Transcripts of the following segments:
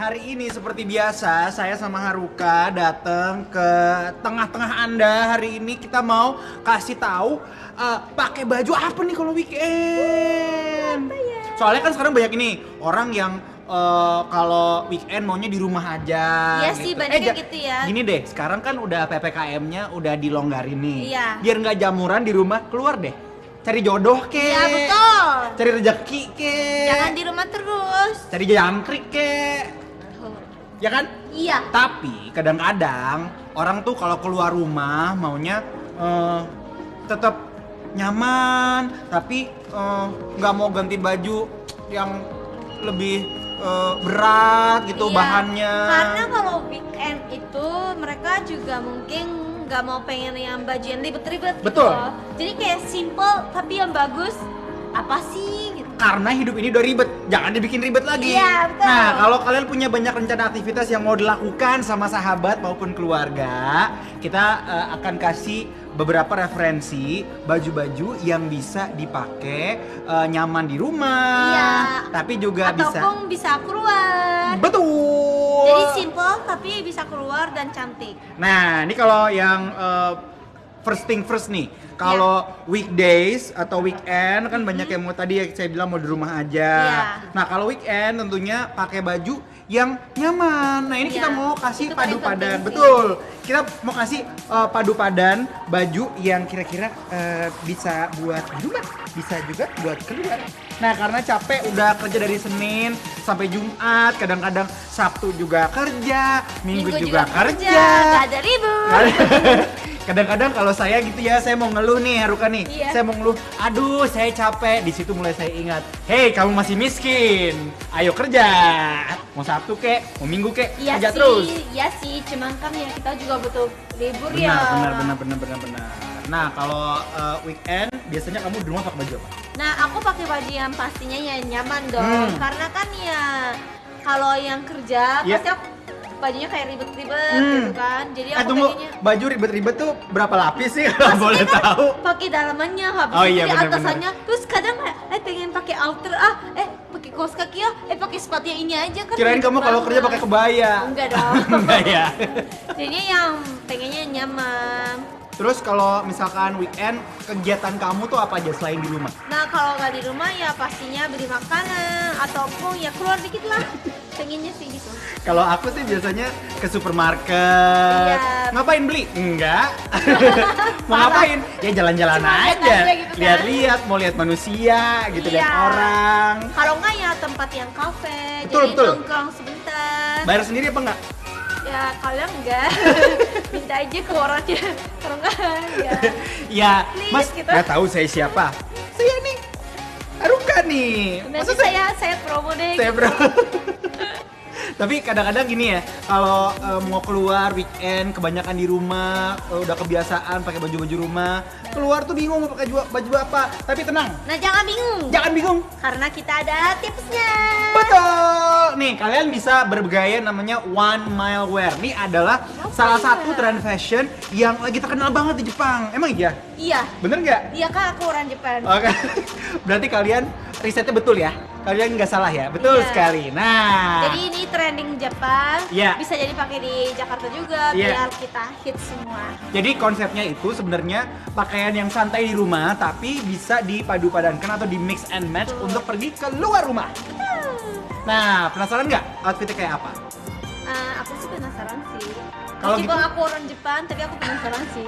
hari ini seperti biasa saya sama Haruka datang ke tengah-tengah Anda. Hari ini kita mau kasih tahu pakai baju apa nih kalau weekend. Soalnya kan sekarang banyak ini orang yang kalau weekend maunya di rumah aja. Iya gitu. sih, banyaknya gitu ya. Gini deh, sekarang kan udah PPKM-nya udah dilonggarin nih. Iya. Biar nggak jamuran di rumah, keluar deh. Cari jodoh ke. Iya betul. Cari rezeki ke. Jangan di rumah terus. Cari jangkrik ke. Ya kan? Iya. Tapi kadang-kadang orang tuh kalau keluar rumah maunya tetap nyaman, tapi nggak mau ganti baju yang lebih berat gitu Iya, bahannya. Karena kalau weekend itu mereka juga mungkin nggak mau pengen yang baju yang ribet-ribet gitu Betul. loh. Jadi kayak simple tapi yang bagus apa sih gitu. Karena hidup ini udah ribet, jangan dibikin ribet lagi. Iya, betul. Nah, kalau kalian punya banyak rencana aktivitas yang mau dilakukan sama sahabat maupun keluarga, kita akan kasih beberapa referensi baju-baju yang bisa dipakai nyaman di rumah, Iya. tapi juga Ataupun bisa keluar. betul. Jadi simple tapi bisa keluar dan cantik. Nah, ini kalau yang first thing first nih. Kalau weekdays atau weekend kan banyak yang mau tadi saya bilang mau di rumah aja. Iya. Nah, kalau weekend tentunya pakai baju yang nyaman. Nah, ini kita Iya. mau kasih Itu paling padu padan. penting sih. Betul. Kita mau kasih padu padan baju yang kira-kira bisa buat di rumah, bisa juga buat keluar. Nah, karena capek udah kerja dari Senin sampai Jumat, kadang-kadang Sabtu juga kerja, Minggu juga kerja. Gak ada ribut. Kadang-kadang kalau saya gitu ya, saya mau ngeluh nih Haruka nih. Iya. Saya mau ngeluh, aduh saya capek. Di situ mulai saya ingat, hei kamu masih miskin, ayo kerja. Mau Sabtu kek, mau Minggu kek, Iya kerja sih, terus. iya sih. Cuman kan ya kita juga butuh libur Benar, ya. benar. Nah, kalau weekend biasanya kamu di rumah pakai baju apa? Nah, aku pakai baju yang pastinya ya nyaman dong. Karena kan ya kalau yang kerja Iya. pasti aku bajunya kayak ribet-ribet gitu kan. Jadi aku Tunggu, pengennya baju ribet-ribet tuh berapa lapis sih kalau boleh tahu? pakai dalamannya habis Oh itu iya, di bener-bener. atasannya. Terus kadang pengen pakai outer pakai kaos kaki pakai sepatu yang ini aja kan. Kirain ribet kamu kalau banget. kerja pakai kebaya. Enggak dong. Enggak ya. Jadinya yang pengennya nyaman. Terus kalau misalkan weekend, kegiatan kamu tuh apa aja selain di rumah? Nah kalau nggak di rumah ya pastinya beli makanan ataupun ya keluar dikit lah. Pengennya sih gitu. Kalau aku sih biasanya ke supermarket. Iya. Ngapain beli? Enggak. Mau ngapain? Ya jalan-jalan Cuma lihat aja. aja gitu kan. Lihat-lihat, mau lihat manusia gitu, lihat Iya. orang. Kalau nggak ya tempat yang kafe, Betul, jadi betul. nongkrong sebentar. Bayar sendiri apa enggak? Ya kalau enggak, minta aja ke orangnya. Kalau enggak, ya. Ya, Please, Mas, gitu. nggak tahu saya siapa. Saya nih, Haruka nih. Nanti saya promo deh. Saya gitu. bro. Tapi kadang-kadang gini ya, kalau mau keluar weekend kebanyakan di rumah, udah kebiasaan pakai baju-baju rumah, keluar tuh bingung mau pakai baju apa. Tapi tenang, Nah jangan bingung, jangan bingung. karena kita ada tipsnya. Betul. Nih, kalian bisa bergaya namanya One Mile Wear. Ini adalah salah satu tren fashion yang lagi terkenal banget di Jepang. Emang iya? Iya, Bener nggak? iya kan aku orang Jepang. Oke. Berarti kalian risetnya betul ya? Kalian nggak salah ya? Betul Iya. sekali. Nah. Jadi ini trending Jepang, Iya. bisa jadi pakai di Jakarta juga Iya. biar kita hit semua. Jadi konsepnya itu sebenarnya pakaian yang santai di rumah tapi bisa dipadu-padankan atau di mix and match untuk pergi ke luar rumah. Nah, penasaran nggak outfitnya kayak apa? Aku sih penasaran sih. Kalau Meskipun gitu- aku orang Jepang, tapi aku penasaran sih.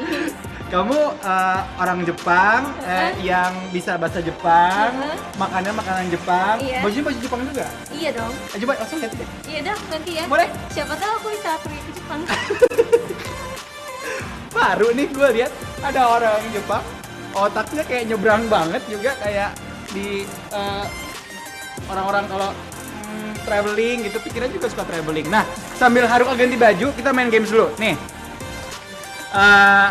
Kamu orang Jepang yang bisa bahasa Jepang, makanan Jepang, Iya. bajunya baju Jepang juga. Iya dong. Coba langsung lihat deh. Iya dah nanti ya. Boleh? Siapa tahu aku bisa pergi ke Jepang. Baru nih gue lihat ada orang Jepang, otaknya kayak nyebrang banget juga kayak di orang-orang kalau traveling gitu, pikiran juga suka traveling. Nah, sambil Haruka ganti baju, kita main games dulu. Nih,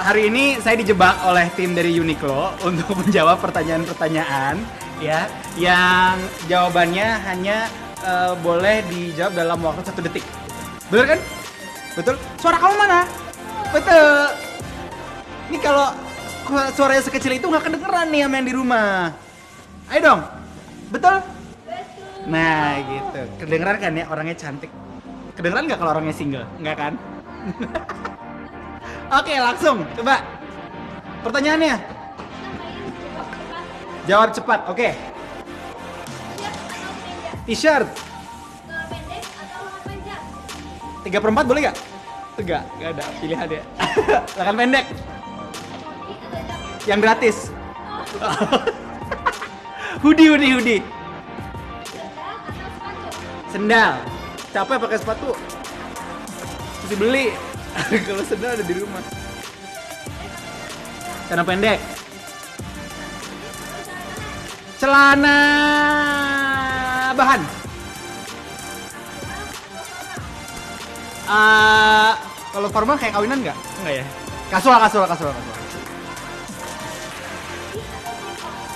hari ini saya dijebak oleh tim dari Uniqlo untuk menjawab pertanyaan-pertanyaan ya, yang jawabannya hanya boleh dijawab dalam waktu 1 detik. Betul kan? Betul? Suara kamu mana? Betul. Ini kalau suaranya sekecil itu nggak kedengeran nih sama yang di rumah. Ayo dong. Betul? Nah gitu. Kedengeran kan ya orangnya cantik. Kedengeran nggak kalau orangnya single? Nggak kan? Oke, langsung. Coba. Pertanyaannya. Jawab cepat. Oke. T-shirt. Celana pendek atau lengan panjang? 3/4 boleh nggak? Enggak ada pilihannya. Lengan pendek. Hoodie atau jaket? Yang gratis. Hoodie. Sendal atau sepatu? Sendal. Capek pakai sepatu. Mesti beli. Kalau sendal ada di rumah. Celana pendek. Celana bahan. Kalau formal kayak kawinan nggak? Nggak ya. Kasual.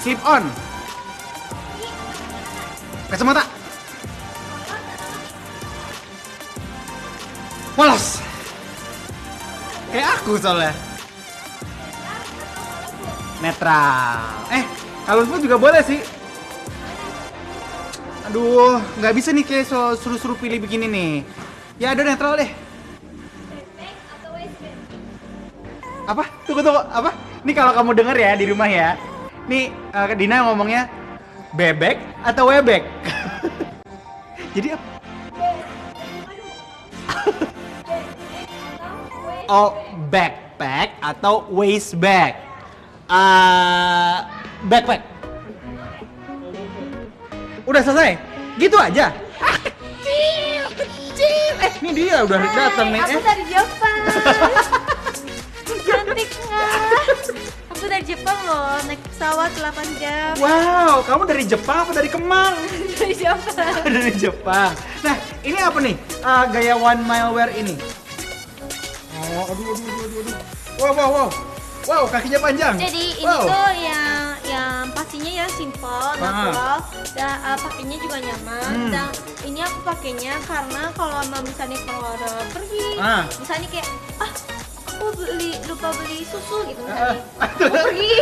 Slip on. Kacamata. Polos. Kayak aku soalnya. Netral. Colorful juga boleh sih. Aduh, nggak bisa nih kayak suruh pilih begini nih. Ya ada netral deh. Backpack atau waistband? Apa? Tunggu. Apa? Nih kalau kamu denger ya di rumah ya. Nih Dina ngomongnya bebek atau webek. Jadi apa? Oh, backpack atau waist bag. Backpack. Udah selesai? Gitu aja? Kecil. Ini dia udah datang nih. Aku dari Jepang. Cantik nggak? Aku dari Jepang loh, naik pesawat 8 jam. Wow, kamu dari Jepang apa dari Kemang? Dari Jepang. Dari Jepang. Nah, ini apa nih? Gaya one mile wear ini. Oh, aduh. Wow, kakinya panjang. Jadi ini Wow. tuh yang pastinya ya simple, natural, dan pakainya juga nyaman. Dan ini aku pakainya karena kalau misalnya kalau ada pergi, misalnya kayak aku lupa beli susu gitu misalnya, aku pergi,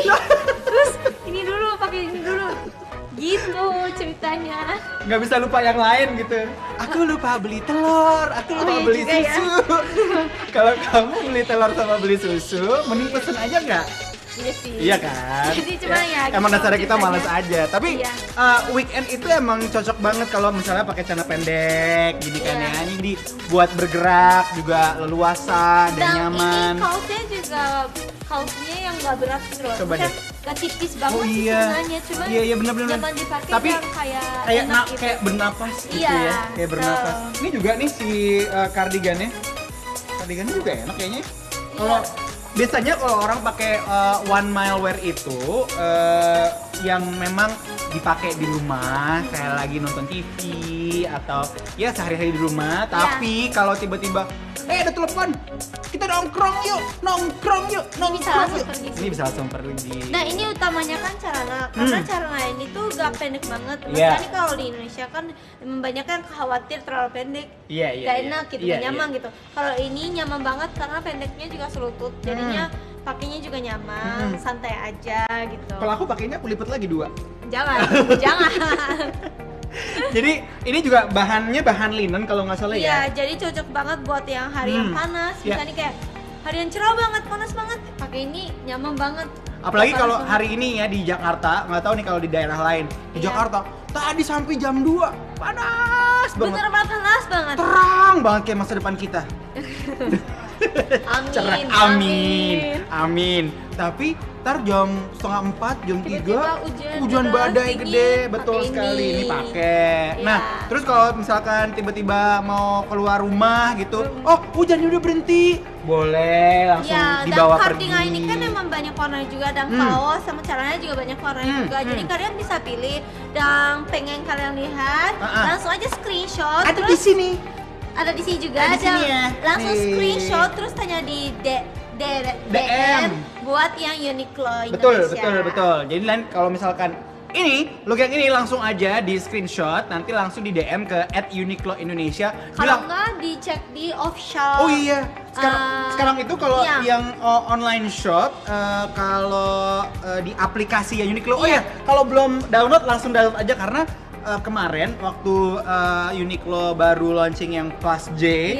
terus ini dulu pakai ini dulu, gitu ceritanya. Nggak bisa lupa yang lain gitu. Aku lupa beli telur, aku lupa iya beli juga ya. susu. Kalau kamu beli telur sama beli susu, mending pesen aja nggak? Iya sih. Iya kan? Jadi cuma ya emang gitu dasarnya kita ceritanya. males aja. Tapi Iya. weekend itu emang cocok banget kalau misalnya pakai celana pendek, gini kan Iya. ya. Ini buat bergerak juga leluasa dan nyaman. Ini kaosnya yang nggak berat gitu loh. Coba Maksudnya deh. nggak tipis banget Oh sih iya. sebenarnya, cuma Iya benar. zaman dipakai Tapi yang kayak kayak enak gitu. kayak bernapas gitu Iya, ya, kayak bernapas. betul. Ini juga nih si kardigannya juga enak kayaknya. Kalau biasanya kalau orang pakai one mile wear itu yang memang dipakai di rumah kayak lagi nonton TV atau ya sehari-hari di rumah. Tapi kalau tiba-tiba ada telepon, kita nongkrong yuk. bisa langsung pergi sih. Ini bisa langsung pergi. Nah ini utamanya kan celana, karena celana ini tuh gak pendek banget. Iya. Makanya kalau di Indonesia kan banyak kan khawatir terlalu pendek, Iya, gak enak gitu, Iya, gak nyaman gitu. Kalau ini nyaman banget karena pendeknya juga selutut, jadinya pakainya juga nyaman, santai aja gitu. Kalau aku pakainya aku lipat lagi 2. Jangan. Jadi ini juga bahannya bahan linen kalau nggak salah Iya, ya. jadi cocok banget buat yang hari yang panas, Iya. misalnya kayak hari yang cerah banget, panas banget, pakai ini nyaman banget. Apalagi Panas kalau banget. hari ini ya di Jakarta, nggak tahu nih kalau di daerah lain. Di Iya. Jakarta tadi sampai jam 2 panas banget. Bener banget, panas banget. Terang banget kayak masa depan kita. Amin, Cerah. Amin. Tapi ntar jam 3:30, jam 3 Tiba-tiba hujan deras, badai dingin, gede, betul pakai sekali. Ini ini. pakai. Iya. Nah, terus kalau misalkan tiba-tiba mau keluar rumah gitu, oh hujannya udah berhenti, boleh langsung Ya, dan dibawa pergi. cardigan ini kan emang banyak warna juga, dan kaos sama celananya juga banyak warnanya juga. Jadi kalian bisa pilih, dan pengen kalian lihat, langsung aja screenshot. Ada di terus sini. ada di sini juga, Ada di sini ya. langsung Nih. screenshot terus tanya di DM buat yang Uniqlo Indonesia. Betul. Jadi kalau misalkan ini look yang ini langsung aja di screenshot, nanti langsung di DM ke @uniqlo-indonesia. Kalau nggak dicek di official. Oh iya, sekarang itu kalau Iya. yang online shop, kalau di aplikasi ya Uniqlo, oh Iya. ya, kalau belum download langsung download aja karena kemarin waktu Uniqlo baru launching yang Plus J,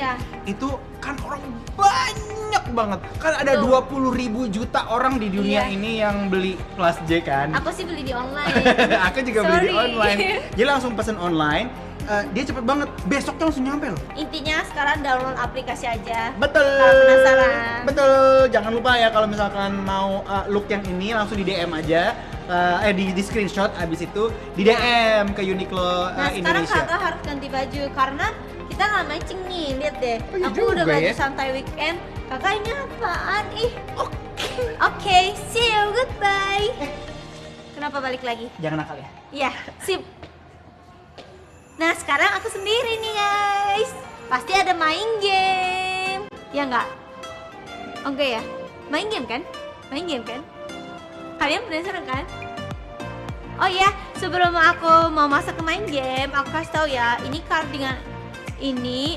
itu kan orang banyak banget. Kan ada 20.000 juta orang di dunia ini yang beli Plus J kan. Aku sih beli di online. Aku juga beli di online. Jadi langsung pesen online. Dia cepet banget, besoknya langsung nyampe loh. Intinya sekarang download aplikasi aja. Betul. Kalau penasaran. Betul. Jangan lupa ya kalau misalkan mau look yang ini langsung di DM aja. Di screenshot, abis itu di DM ke Uniqlo Indonesia. Nah sekarang kakak harus ganti baju karena kita nggak matching nih, lihat deh. Aku udah baju santai weekend. Kakak ini apaan? Oke, see you, goodbye. Kenapa balik lagi? Jangan nakal ya. Iya, sip. Nah sekarang aku sendiri nih guys. Pasti ada main game. Ya nggak? Oke ya? Main game kan? Main game kan? Kalian penasaran kan? Oh iya, sebelum aku mau masuk ke main game, aku kasih tahu ya, ini cardigan ini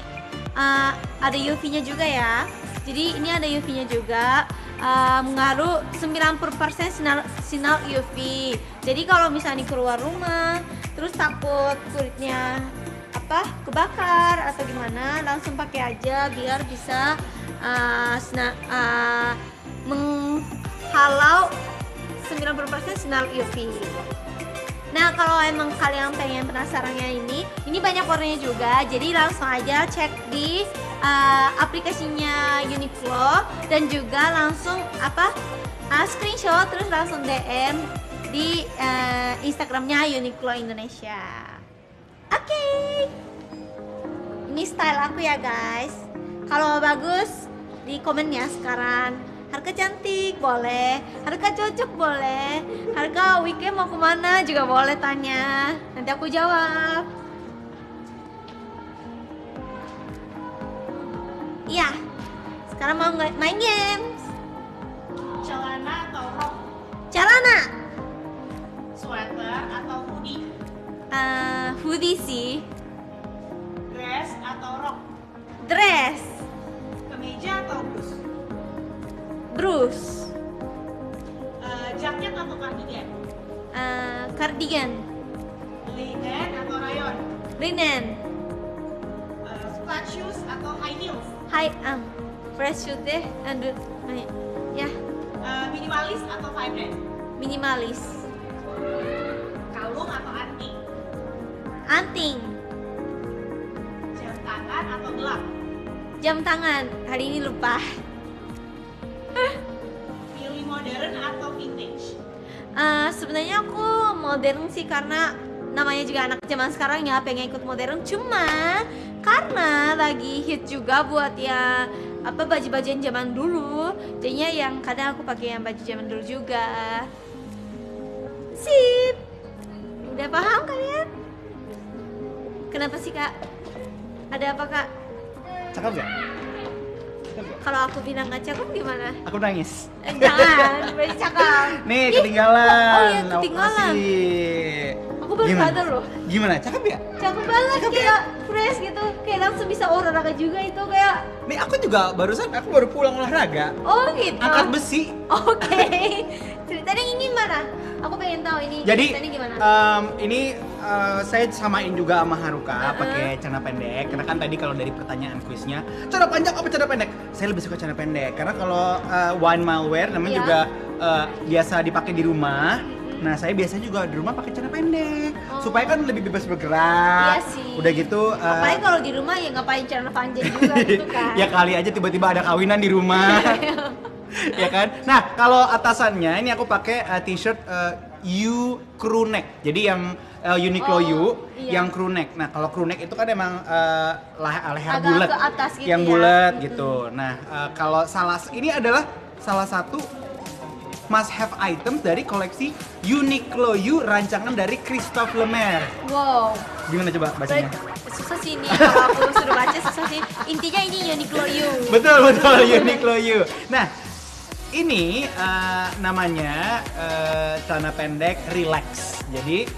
ada UV-nya juga ya. Jadi ini ada UV-nya juga, mengaruh 90% sinar UV. Jadi kalau misalnya keluar rumah, terus takut kulitnya kebakar atau gimana, langsung pakai aja biar bisa menghalau 90% sinar UV. Nah kalau emang kalian pengen penasarannya ini banyak warnanya juga, jadi langsung aja cek di aplikasinya Uniqlo dan juga langsung screenshot terus langsung DM di Instagramnya Uniqlo Indonesia. Oke. Ini style aku ya guys. Kalau bagus di komen ya sekarang. Harga cantik boleh, harga cocok boleh, harga weekend mau kemana juga boleh tanya. Nanti aku jawab. Iya. Sekarang mau main games. Celana atau rok? Celana. Sweater atau hoodie? Hoodie sih. Dress atau rok? Dress. Kemeja atau blus? Bruce. Jaket atau cardigan? Cardigan. Linen atau rayon? Linen. Flat shoes atau high heels? Fresh shoes deh. Ya. Minimalis atau vibrant? Minimalis. Kalung atau anting? Anting. Jam tangan atau gelang? Jam tangan. Hari ini lupa. Pilih modern atau vintage? Sebenarnya aku modern sih karena namanya juga anak zaman sekarang ya pengen ikut modern, cuma karena lagi hit juga buat ya baju-bajuan zaman dulu, jadinya yang kadang aku pakai yang baju zaman dulu juga. Sip. Udah paham kalian? Kenapa sih kak? Ada apa kak? Cakep gak? Kalau aku bilang gak cakep gimana? Aku nangis. Jangan, berarti cakep. Nih, ketinggalan. Oh iya, ketinggalan. Aku baru sadar loh. Gimana? Cakep ya? Cakep banget, kayak fresh gitu. Kayak langsung bisa olahraga juga itu kayak. Nih, aku juga aku baru pulang olahraga. Oh gitu. Angkat besi. Oke. Ceritanya ini mana? Aku pengen tahu ini ceritanya gimana? Ini saya samain juga sama Haruka pakai celana pendek. Karena kan tadi kalau dari pertanyaan kuisnya, celana panjang apa celana pendek? Saya lebih suka celana pendek karena kalau one mile wear namanya juga biasa dipakai di rumah. Nah, saya biasanya juga di rumah pakai celana pendek supaya kan lebih bebas bergerak. Iya sih. Udah gitu apalagi kalau di rumah ya ngapain celana panjang juga gitu kan. Ya kali aja tiba-tiba ada kawinan di rumah. Ya kan? Nah, kalau atasannya ini aku pakai t-shirt U crew neck. Jadi yang Uniqlo U yang crew neck. Nah, kalau crew neck itu kan emang leher bulat. Ke atas gitu yang ya. bulat gitu. Nah, kalau ini adalah salah satu must have items dari koleksi Uniqlo U rancangan dari Christophe Lemaire. Wow. Gimana coba bacanya? Susah sih ini kalau aku suruh baca susah sih. Intinya ini Uniqlo U. Betul Uniqlo U. Nah, ini namanya celana pendek relax. Jadi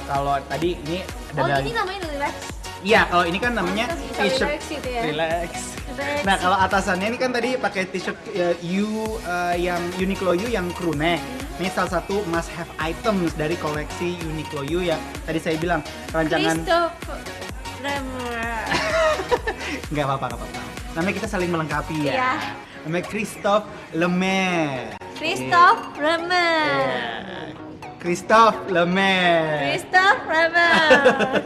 kalau tadi ini ada ini namanya relax. Iya, kalau ini kan namanya t-shirt relax gitu ya. Relax. Nah, kalau atasannya ini kan tadi pakai t-shirt yang Uniqlo U yang crew neck. Ini salah satu must have items dari koleksi Uniqlo U yang tadi saya bilang rancangan. Christopher Lemaire. Nggak apa-apa. Namanya kita saling melengkapi ya. Iya. Namanya Christophe Lemaire. Christopher Lemaire. Yeah. Christophe Lemaire. Christopher Lemaire.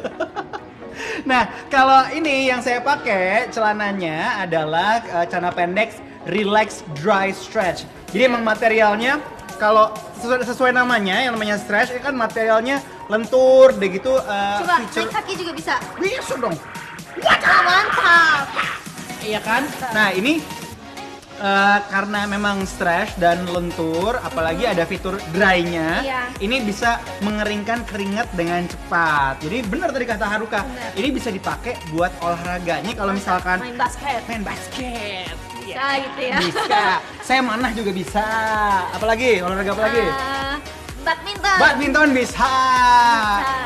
Nah, kalau ini yang saya pakai celananya adalah celana pendek relax dry stretch. Jadi emang materialnya kalau sesuai namanya, yang namanya stretch, kan materialnya lentur, deh gitu. Coba naik kaki juga bisa. Bisa dong. Mantap. Iya kan? Nah ini karena memang stretch dan lentur, apalagi ada fitur dry-nya, Iya. ini bisa mengeringkan keringat dengan cepat. Jadi benar tadi kata Haruka, Benar. ini bisa dipakai buat olahraganya kalau misalkan Main basket. main basket. Bisa gitu ya. Bisa. Saya manah juga bisa. Apalagi olahraga apa lagi? Badminton. Badminton bisa.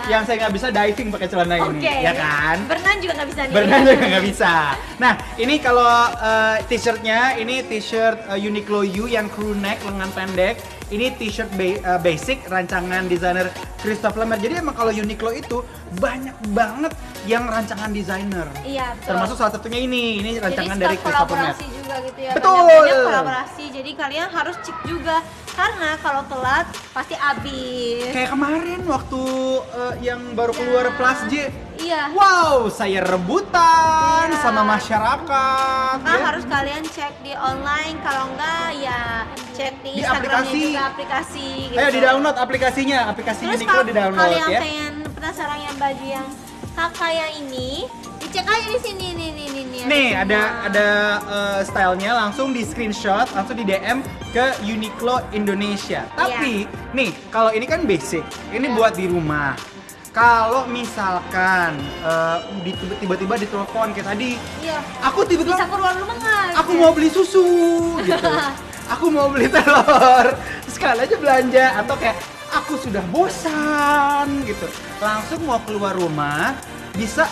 Yang saya nggak bisa diving pakai celana ini, Oke. ya kan? Berenang juga nggak bisa nih. Berenang juga nggak bisa. Nah, ini kalau t-shirtnya, ini t-shirt Uniqlo U yang crew neck, lengan pendek. Ini t-shirt basic, rancangan desainer Christophe Lemaire. Jadi emang kalau Uniqlo itu banyak banget yang rancangan desainer. Iya, betul. Termasuk salah satunya ini rancangan jadi dari Christophe Lemaire. kolaborasi juga gitu ya. Betul. Banyak kolaborasi. Jadi kalian harus cek juga karena kalau telat pasti habis. Kayak kemarin waktu yang baru keluar Plus J. Iya. Wow, saya rebutan Iya. sama masyarakat. Nah, ya. harus kalian cek di online, kalau enggak ya cek di Di Instagramnya aplikasi. juga aplikasi gitu. Ayo di-download aplikasinya, aplikasi Terus Uniqlo di-download kalau yang ya. pengen penasaran yang baju yang kakak yang ini, dicek aja di sini nih. Nih semua. ada stylenya, langsung di screenshot, langsung di DM ke Uniqlo Indonesia. Tapi nih kalau ini kan basic, ini Iya. buat di rumah. Kalau misalkan tiba-tiba ditelepon kayak tadi, Iya. aku tiba-tiba Bisa keluar rumah nggak? aku mau beli susu gitu. Aku mau beli telur. Sekali aja belanja atau kayak aku sudah bosan gitu. Langsung mau keluar rumah bisa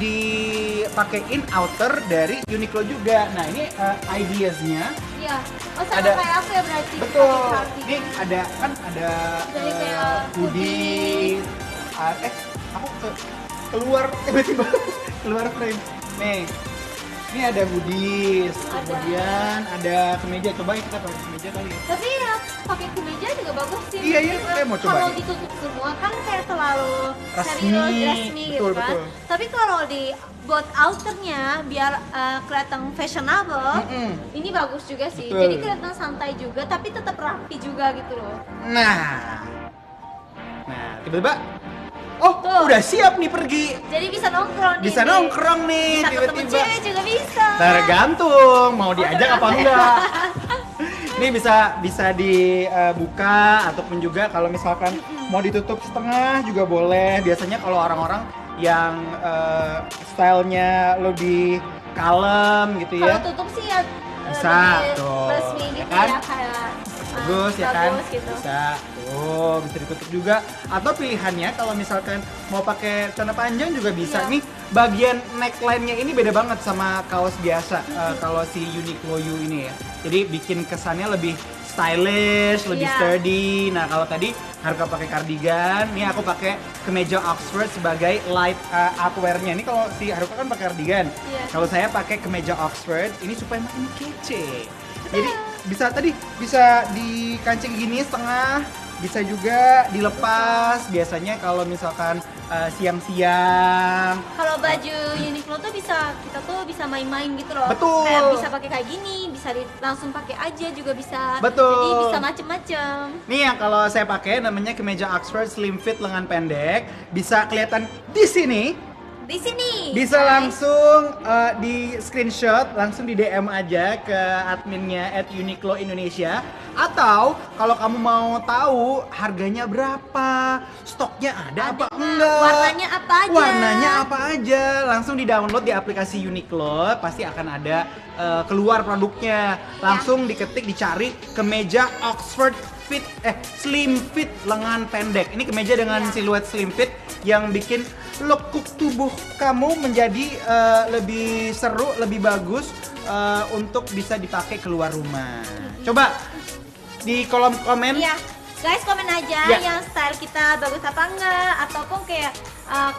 dipakein outer dari Uniqlo juga. Nah, ini ideasnya Iya. Oh, sama Ada- kayak aku ya berarti. betul. pakai cardigan. Ini ada kan ada Jadi kayak hoodie. Aku keluar tiba-tiba keluar frame. Nih. Ini ada hoodies, Ada. kemudian ada kemeja. Coba kita pakai kemeja kali ya. Tapi ya pakai kemeja juga bagus sih. Iya, iya, Maksudnya saya mau coba Kalau nih. ditutup semua kan kayak terlalu Resmi. serius, resmi Betul, gitu kan. betul. Tapi kalau di buat outernya biar kelihatan fashionable, ini bagus juga sih. Betul. Jadi kelihatan santai juga, tapi tetap rapi juga gitu loh. Nah, tiba-tiba, oh Tuh. udah siap nih pergi. Jadi bisa nongkrong Bisa nih. nongkrong nih Bisa ketemu tiba-tiba. cewek juga bisa. Tergantung mau diajak apa tergantung. enggak. Ini bisa dibuka ataupun juga kalau misalkan mau ditutup setengah juga boleh. Biasanya kalau orang-orang yang stylenya lebih kalem gitu Kalau ya. tutup sih ya Bisa, lebih tuh. resmi Ya gitu kan? ya kayak Bagus ya kan? bagus gitu. Bisa. Tuh, bisa ditutup juga. Atau pilihannya kalau misalkan mau pakai celana panjang juga bisa. Iya. Nih, bagian neckline-nya ini beda banget sama kaos biasa. Kalau si Uniqlo U ini ya. Jadi bikin kesannya lebih stylish, lebih Iya. sturdy. Nah, kalau tadi Haruka pakai cardigan, nih aku pakai kemeja Oxford sebagai light outwear-nya. Ini kalau si Haruka kan pakai cardigan. Iya. Kalau saya pakai kemeja Oxford, ini supaya makin kece. Jadi bisa dikancing gini setengah, bisa juga dilepas. Biasanya kalau misalkan siang-siang. Kalau baju Uniqlo tuh kita tuh bisa main-main gitu loh. Betul. Kayak bisa pakai kayak gini, bisa langsung pakai aja juga bisa. Betul. Jadi bisa macem-macem. Nih yang kalau saya pakai namanya kemeja Oxford slim fit lengan pendek, bisa kelihatan di sini. Di sini. Bisa guys. langsung di screenshot, langsung di DM aja ke adminnya @Uniqlo Indonesia. Atau kalau kamu mau tahu harganya berapa, stoknya ada apa nggak? enggak, Warnanya apa aja? warnanya apa aja, langssim di download di aplikasi Uniqlo, pasti akan ada keluar produknya. Langsung diketik, dicari kemeja Oxford slim fit lengan pendek. Ini kemeja dengan siluet slim fit yang bikin lekuk tubuh kamu menjadi lebih seru, lebih bagus untuk bisa dipakai keluar rumah. Coba di kolom komen Iya. Guys, komen aja yang style kita bagus apa enggak, ataupun kayak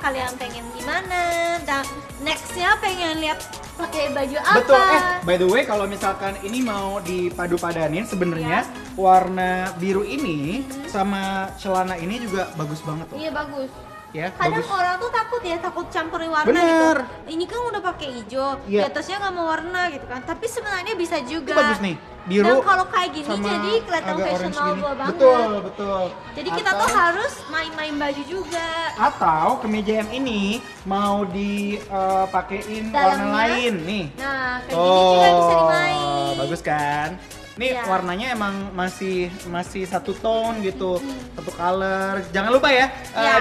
kalian pengen gimana, dan nextnya pengen lihat pakai baju apa. Betul. By the way, kalau misalkan ini mau dipadu-padanin sebenarnya warna biru ini sama celana ini juga bagus banget tuh. Iya, bagus. Ya, kadang bagus. orang tuh takut ya, takut campurin warna Bener. gitu. Ini kan udah pakai hijau, di atasnya nggak mau warna gitu kan. Tapi sebenarnya bisa juga. Itu bagus nih, biru. Dan kalau kayak gini sama jadi kelihatan agak orange fashionable gini. banget. Betul. Jadi kita tuh harus main-main baju juga. Atau kemeja yang ini mau dipakein warna lain nih. Nah, kayak gini juga bisa dimain. Bagus kan? Ini warnanya emang masih satu tone gitu, satu color. Jangan lupa ya,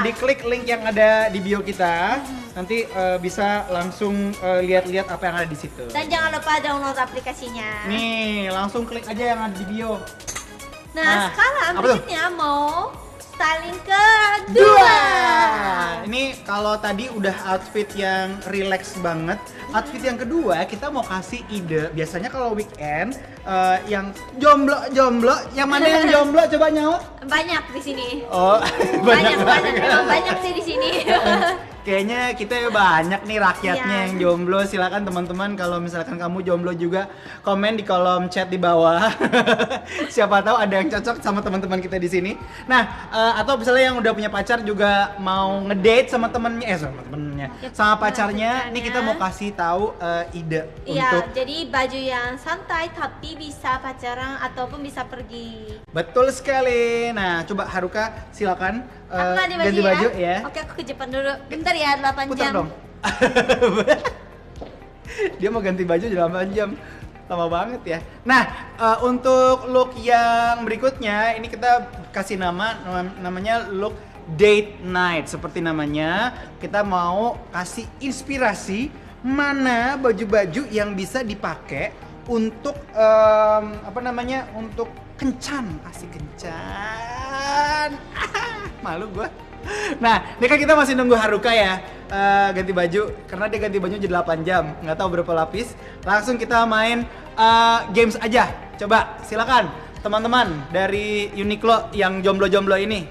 diklik link yang ada di bio kita. Nanti bisa langsung lihat-lihat apa yang ada di situ. Dan jangan lupa download aplikasinya. Nih, langsung klik aja yang ada di bio. Nah sekarang apa berikutnya mau styling kedua. Ini kalau tadi udah outfit yang relax banget, outfit yang kedua kita mau kasih ide. Biasanya kalau weekend yang jomblo, yang mana yang jomblo coba nyaut? Banyak di sini. Oh, banyak. Emang banyak sih di sini. Kayaknya kita banyak nih rakyatnya yang jomblo. Silakan teman-teman kalau misalkan kamu jomblo juga komen di kolom chat di bawah. Siapa tahu ada yang cocok sama teman-teman kita di sini. Nah, atau misalnya yang udah punya pacar juga mau ngedate sama sama pacarnya. Nih kita mau kasih tahu ide untuk. Jadi baju yang santai tapi bisa pacaran ataupun bisa pergi. Betul sekali. Nah, coba Haruka silakan ganti baju ya. Oke, aku ke Jepang dulu. Bentar ya, 8 Putar jam. dong. Dia mau ganti baju 8 jam. Lama banget ya. Nah, untuk look yang berikutnya ini kita kasih namanya look date night. Seperti namanya, kita mau kasih inspirasi mana baju-baju yang bisa dipakai untuk untuk kencan. Asik kencan. Malu gua. Nah, ini kan kita masih nunggu Haruka ya ganti baju, karena dia ganti baju jadi 8 jam, nggak tahu berapa lapis. Langsung kita main games aja. Coba silakan teman-teman dari Uniqlo yang jomblo-jomblo ini.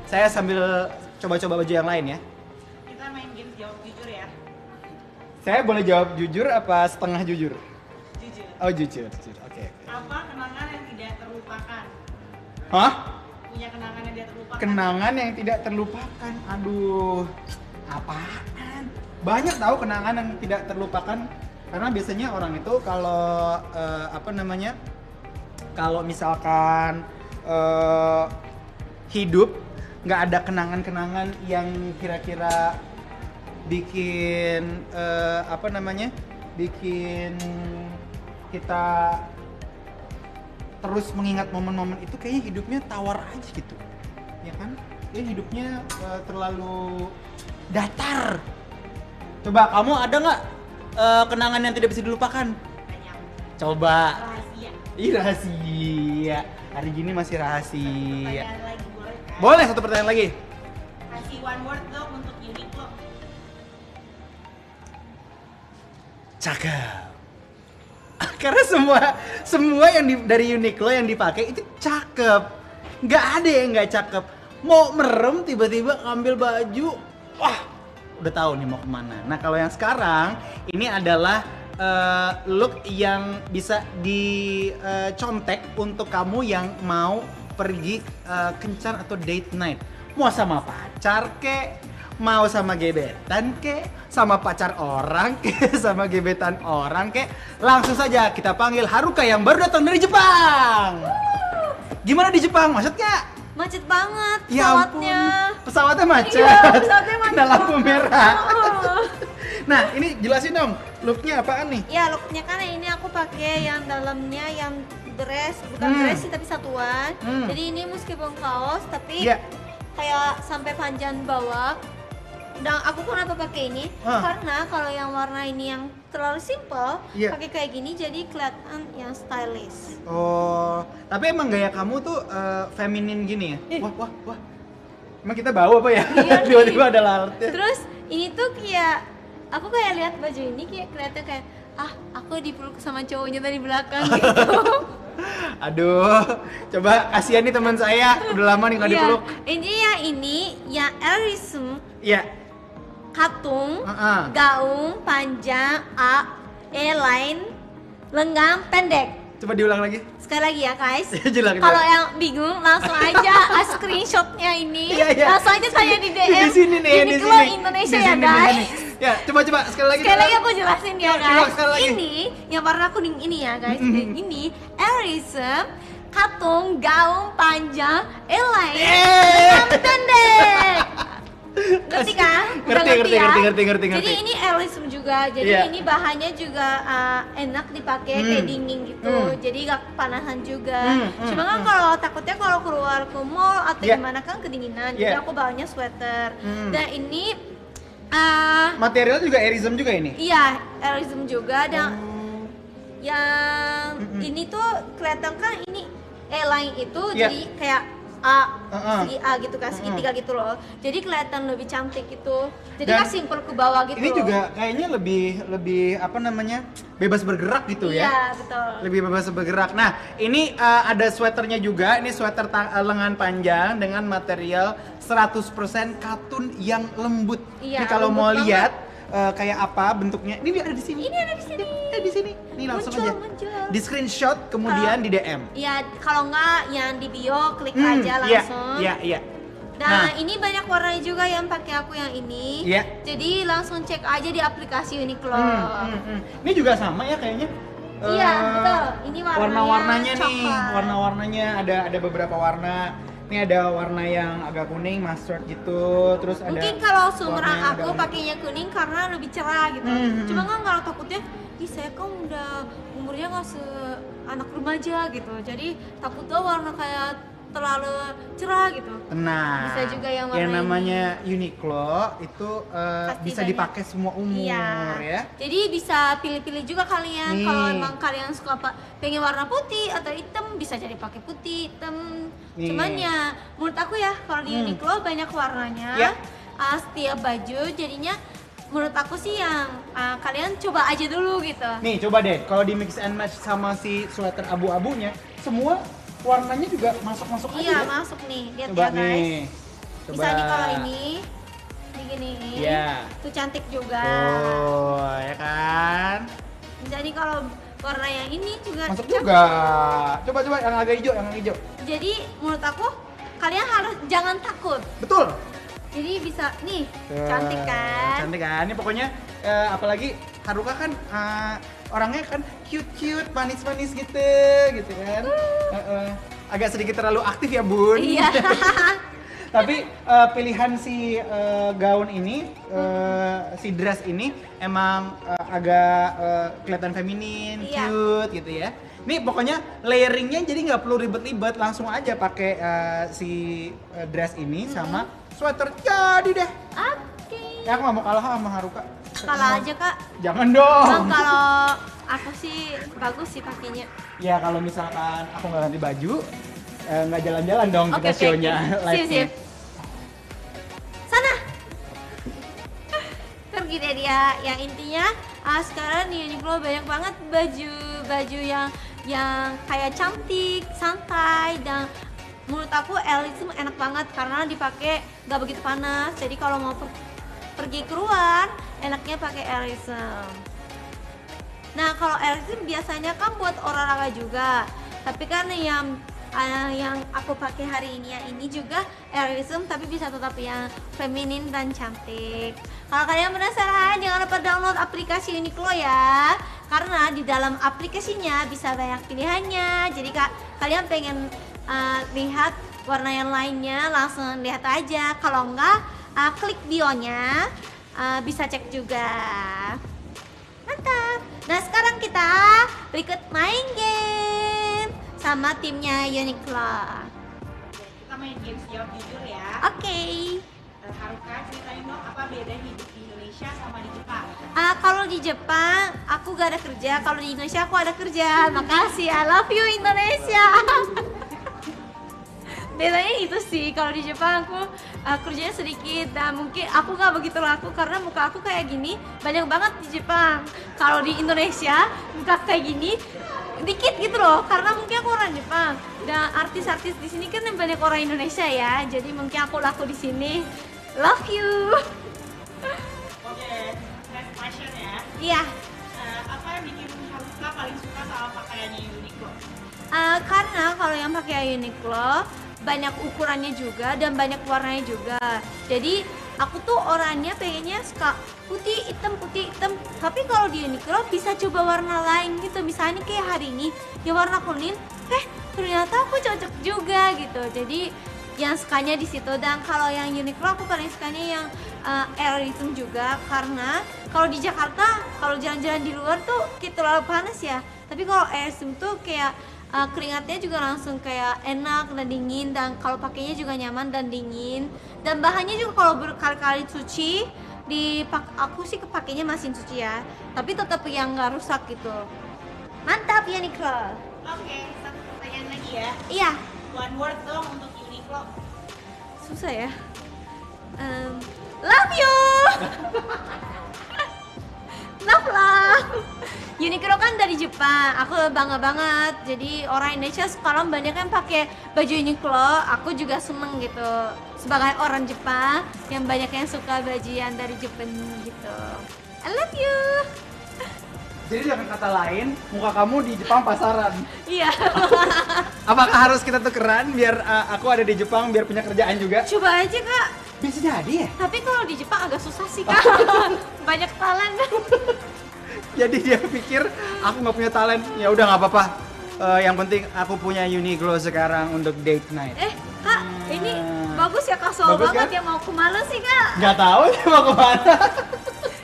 Saya sambil coba-coba baju yang lain ya. Kita main games jawab jujur ya. Saya boleh jawab jujur apa setengah jujur? Jujur. Oh jujur. Oke. Apa kenangan yang tidak terlupakan? Hah? Punya kenangan yang tidak terlupakan? Kenangan yang tidak terlupakan. Aduh, apaan? Banyak tahu kenangan yang tidak terlupakan. Karena biasanya orang itu kalau kalau misalkan hidup nggak ada kenangan-kenangan yang kira-kira bikin bikin kita terus mengingat momen-momen itu, kayaknya hidupnya tawar aja gitu, ya kan? Ya hidupnya terlalu datar. Coba kamu ada nggak kenangan yang tidak bisa dilupakan? Banyak. Coba. Rahasia. Ih, rahasia. Hari gini masih rahasia. Pertanyaan lagi boleh kan? Boleh, satu pertanyaan lagi. Kasih one word dong untuk Uniqlo. Cakep. Karena semua yang dari Uniqlo yang dipakai itu cakep. Nggak ada yang nggak cakep. Mau merem tiba-tiba ngambil baju, wah udah tahu nih mau kemana. Nah kalau yang sekarang ini adalah look yang bisa dicontek untuk kamu yang mau pergi kencan atau date night. Mau sama pacar kek, mau sama gebetan kek, sama pacar orang kek, sama gebetan orang kek, langsung saja kita panggil Haruka yang baru datang dari Jepang. Gimana di Jepang? Macet nggak? Macet banget Ya pesawatnya. ampun, pesawatnya macet. Iya, pesawatnya macet. Kena lampu merah. Oh. Nah, ini jelasin dong, looknya apaan nih? Ya, looknya kan ini aku pakai yang dalamnya yang dress, bukan dress sih tapi satuan. Jadi ini meskipun kaos tapi kayak sampai panjang bawah. Dan aku kenapa pakai ini? Karena kalau yang warna ini yang terlalu simple, pakai kayak gini jadi kelihatan yang stylish. Oh, tapi emang gaya kamu tuh feminin gini ya? Wah. Emang kita bau apa ya? Iya Tiba-tiba ada lalatnya. Terus ini tuh kayak aku kayak lihat baju ini kayak kelihatan kayak aku dipeluk sama cowoknya dari belakang gitu. Aduh, coba kasihan nih teman saya, udah lama nih nggak Iya, dipeluk. ini yang Erism Iya. katung, gaung, panjang, line, lengan, pendek. Coba diulang lagi. Sekali lagi ya guys. Jelas. Kalau yang bingung langsung aja screenshotnya ini, Iya. langsung aja tanya di DM. Di sini nih, di Uniqlo sini. Indonesia Di ya sini, di guys. sini. Ya, coba sekali lagi. Sekali lagi aku jelasin ya Coba guys. sekali lagi. Ini yang warna kuning ini ya guys. Ini Erism katung, gaung, panjang, line, lengan pendek. Ngerti kan? Udah Ngerti. Jadi ini Erism juga. Jadi Iya. ini bahannya juga enak dipakai kayak dingin gitu. Jadi gak kepanasan juga. Cuma kan kalau takutnya kalau keluar ke mall atau Iya. gimana kan kedinginan. Iya. Jadi aku bawanya sweater. Dan ini Material juga Erism juga ini. iya, Erism juga dan yang ini tuh kelihatan kan ini line itu Iya. jadi kayak segi A gitu kan, segitiga gitu loh. Jadi kelihatan lebih cantik gitu. Jadi Dan kan simpel ke bawah gitu. Ini juga kayaknya lebih apa namanya? Bebas bergerak gitu ya. Iya, betul. Lebih bebas bergerak. Nah, ini ada sweaternya juga. Ini sweater lengan panjang dengan material 100% katun yang lembut. Iya, Ini kalau lembut mau banget. lihat kayak apa bentuknya. Ini ada di sini. Ini ada di sini. Di sini. Nih langsung aja. Muncul. Di screenshot kemudian di DM. Iya, kalau nggak yang di bio klik aja langsung. Iya. Nah, ini banyak warnanya juga yang pakai aku yang ini. Iya. Jadi langsung cek aja di aplikasi Uniqlo. Ini juga sama ya kayaknya. Iya, betul. Ini Warna-warnanya nih, coklat. warna-warnanya ada beberapa warna. Ini ada warna yang agak kuning, mustard gitu. Terus ada Mungkin kalau warna seumuran yang aku agak pakainya kuning karena lebih cerah gitu. Cuma kan kalau takutnya, saya kan udah umurnya nggak anak remaja gitu. Jadi takutnya warna kayak terlalu cerah gitu. Tenang. Bisa juga yang warna yang ini. namanya Uniqlo itu Pasti bisa banyak. dipakai semua umur ya. Jadi bisa pilih-pilih juga kalian. Nih. Kalau emang kalian suka pengen warna putih atau hitam bisa jadi pakai putih, hitam. Nih. Cuman ya menurut aku ya kalau di Uniqlo banyak warnanya. Ya. Setiap baju jadinya menurut aku sih yang kalian coba aja dulu gitu. Nih coba deh, kalau di mix and match sama si sweater abu-abunya, semua warnanya juga masuk-masuk aja Iya ya. masuk nih, lihat Coba ya guys. nih. Coba. Misalnya kalau ini diginiin, Iya. tuh cantik juga. Tuh, ya kan? Jadi kalau warna yang ini juga Masuk cantik. juga. Coba yang agak hijau, yang hijau. Jadi menurut aku kalian harus jangan takut. Betul. Jadi bisa nih, Tuh, cantik kan? Cantik kan? Ini pokoknya apalagi Haruka kan orangnya kan cute, manis-manis gitu kan. Agak sedikit terlalu aktif ya, Bun. Iya. Tapi pilihan si gaun ini, si dress ini emang agak kelihatan feminin, Iya. cute gitu ya. Nih pokoknya layeringnya jadi nggak perlu ribet-ribet, langsung aja pakai si dress ini sama sweater jadi deh. Oke. Ya aku nggak mau kalah sama Haruka. Kalah aja kak. Jangan dong. Bang, kalau aku sih bagus sih pakainya. Ya kalau misalkan aku nggak ganti baju, nggak jalan-jalan dong Oke, kita oke, show-nya oke. live-nya. Sip. Sana. Pergi deh dia. Yang intinya sekarang di Uniqlo banyak banget baju yang kayak cantik, santai dan menurut aku Erism enak banget karena dipakai nggak begitu panas. Jadi kalau mau pergi keluar enaknya pakai Erism. Nah kalau Erism biasanya kan buat olahraga juga, tapi kan yang aku pakai hari ini ya ini juga Erism tapi bisa tetap yang feminin dan cantik. Kalau kalian penasaran jangan lupa download aplikasi Uniqlo ya, karena di dalam aplikasinya bisa banyak pilihannya. Jadi kalian pengen lihat warna yang lainnya langsung lihat aja, kalau enggak klik bionya, bisa cek juga. Mantap. Nah sekarang kita berikut main game sama timnya Uniqlo. Kita main games jawab jujur ya. Oke. Haruka, ceritain dong apa beda hidup di Indonesia sama di Jepang. Kalau di Jepang aku gak ada kerja, kalau di Indonesia aku ada kerja. Makasih, I love you Indonesia. Bedanya itu sih, kalau di Jepang aku kerjanya sedikit dan mungkin aku nggak begitu laku karena muka aku kayak gini banyak banget di Jepang. Kalau di Indonesia muka kayak gini dikit gitu loh, karena mungkin aku orang Jepang dan artis-artis di sini kan banyak orang Indonesia ya, jadi mungkin aku laku di sini. Love you. Oke, next question ya. Iya. Apa yang bikin Haruka paling suka sama pakaiannya Uniqlo? Karena kalau yang pakai Uniqlo banyak ukurannya juga dan banyak warnanya juga. Jadi aku tuh orangnya pengennya suka putih hitam, tapi kalau di Uniqlo bisa coba warna lain gitu. Misalnya kayak hari ini ya warna kuning, ternyata aku cocok juga gitu. Jadi yang sukanya di situ. Dan kalau yang Uniqlo aku paling sukanya yang air hitam juga, karena kalau di Jakarta kalau jalan-jalan di luar tuh kayak terlalu panas ya, tapi kalau air hitam tuh kayak keringatnya juga langsung kayak enak dan dingin, dan kalau pakainya juga nyaman dan dingin, dan bahannya juga kalau berkali-kali cuci aku sih kepakainya mesin cuci ya, tapi tetap yang nggak rusak gitu. Mantap ya Uniqlo. Oke, satu pertanyaan lagi ya. Iya. One word dong untuk Uniqlo. Susah ya. Love you. Love lah. Uniqlo kan dari Jepang, aku bangga banget. Jadi orang Indonesia sekarang banyak yang pakai baju Uniqlo. Aku juga seneng gitu sebagai orang Jepang yang banyak yang suka baju yang dari Jepang gitu. I love you. Jadi dengan kata lain, muka kamu di Jepang pasaran. Iya. Apakah harus kita tukeran biar aku ada di Jepang biar punya kerjaan juga? Coba aja kak. Bisa jadi ya. Tapi kalau di Jepang agak susah sih kak. Banyak talent. Jadi dia pikir aku nggak punya talent. Ya udah nggak apa-apa. Yang penting aku punya Uniqlo sekarang untuk date night. Kak, ini bagus ya kasual Bagus banget kan? ya, mau kemana sih kak? Nggak tahu dia mau kemana.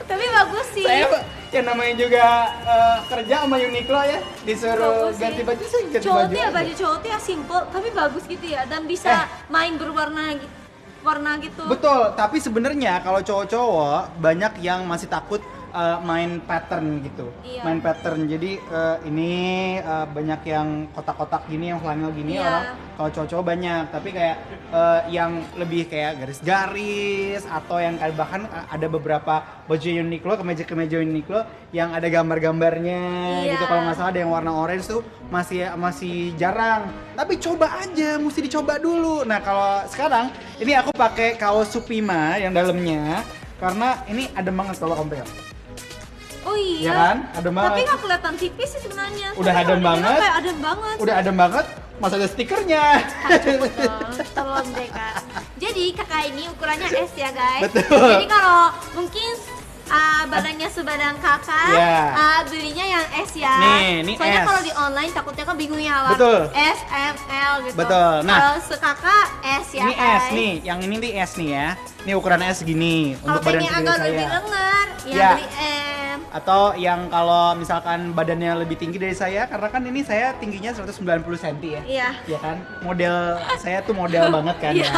Tapi bagus sih. Saya yang namanya juga kerja sama Uniqlo ya, disuruh Bagus sih. ganti baju sih ganti Cowok baju. tuh ya aja. baju cowok tuh ya simple tapi bagus gitu ya, dan bisa main berwarna warna gitu. Betul, tapi sebenarnya kalau cowok-cowok banyak yang masih takut main pattern gitu. Iya. Main pattern. Jadi ini banyak yang kotak-kotak gini, yang flanel gini Iya. orang. Kalau cowok-cowok banyak, tapi kayak yang lebih kayak garis-garis atau yang kayak bahkan ada beberapa baju Uniqlo, kemeja Uniqlo yang ada gambar-gambarnya Iya. gitu. Kalau nggak salah ada yang warna orange tuh masih jarang. Tapi coba aja, mesti dicoba dulu. Nah, kalau sekarang ini aku pakai kaos Supima yang dalamnya karena ini adem banget kalau kamu pegang. Oh iya. Ya kan? Adem banget. Tapi nggak kelihatan tipis sih sebenarnya. Udah Tapi adem kalau dibilang banget. Kayak adem banget. Udah adem banget, masa ada stikernya. Tolong deh kak. Jadi kakak ini ukurannya S ya guys. Betul. Jadi kalau mungkin badannya sebadan kakak, Ya. belinya yang S ya. Nih, ini Soalnya S. kalau di online takutnya kan bingung ya, Wak. Betul. S, M, L gitu. Betul. Nah, kalau sekakak S ya. Ini guys. S nih, yang ini nih S nih ya. Ini ukuran S segini Kalau untuk badan pengen segini agak saya. lebih lengar, ya Ya. beli M. Atau yang kalau misalkan badannya lebih tinggi dari saya, karena kan ini saya tingginya 190 cm ya. Iya. Ya kan, model saya tuh model banget kan ya. Iya.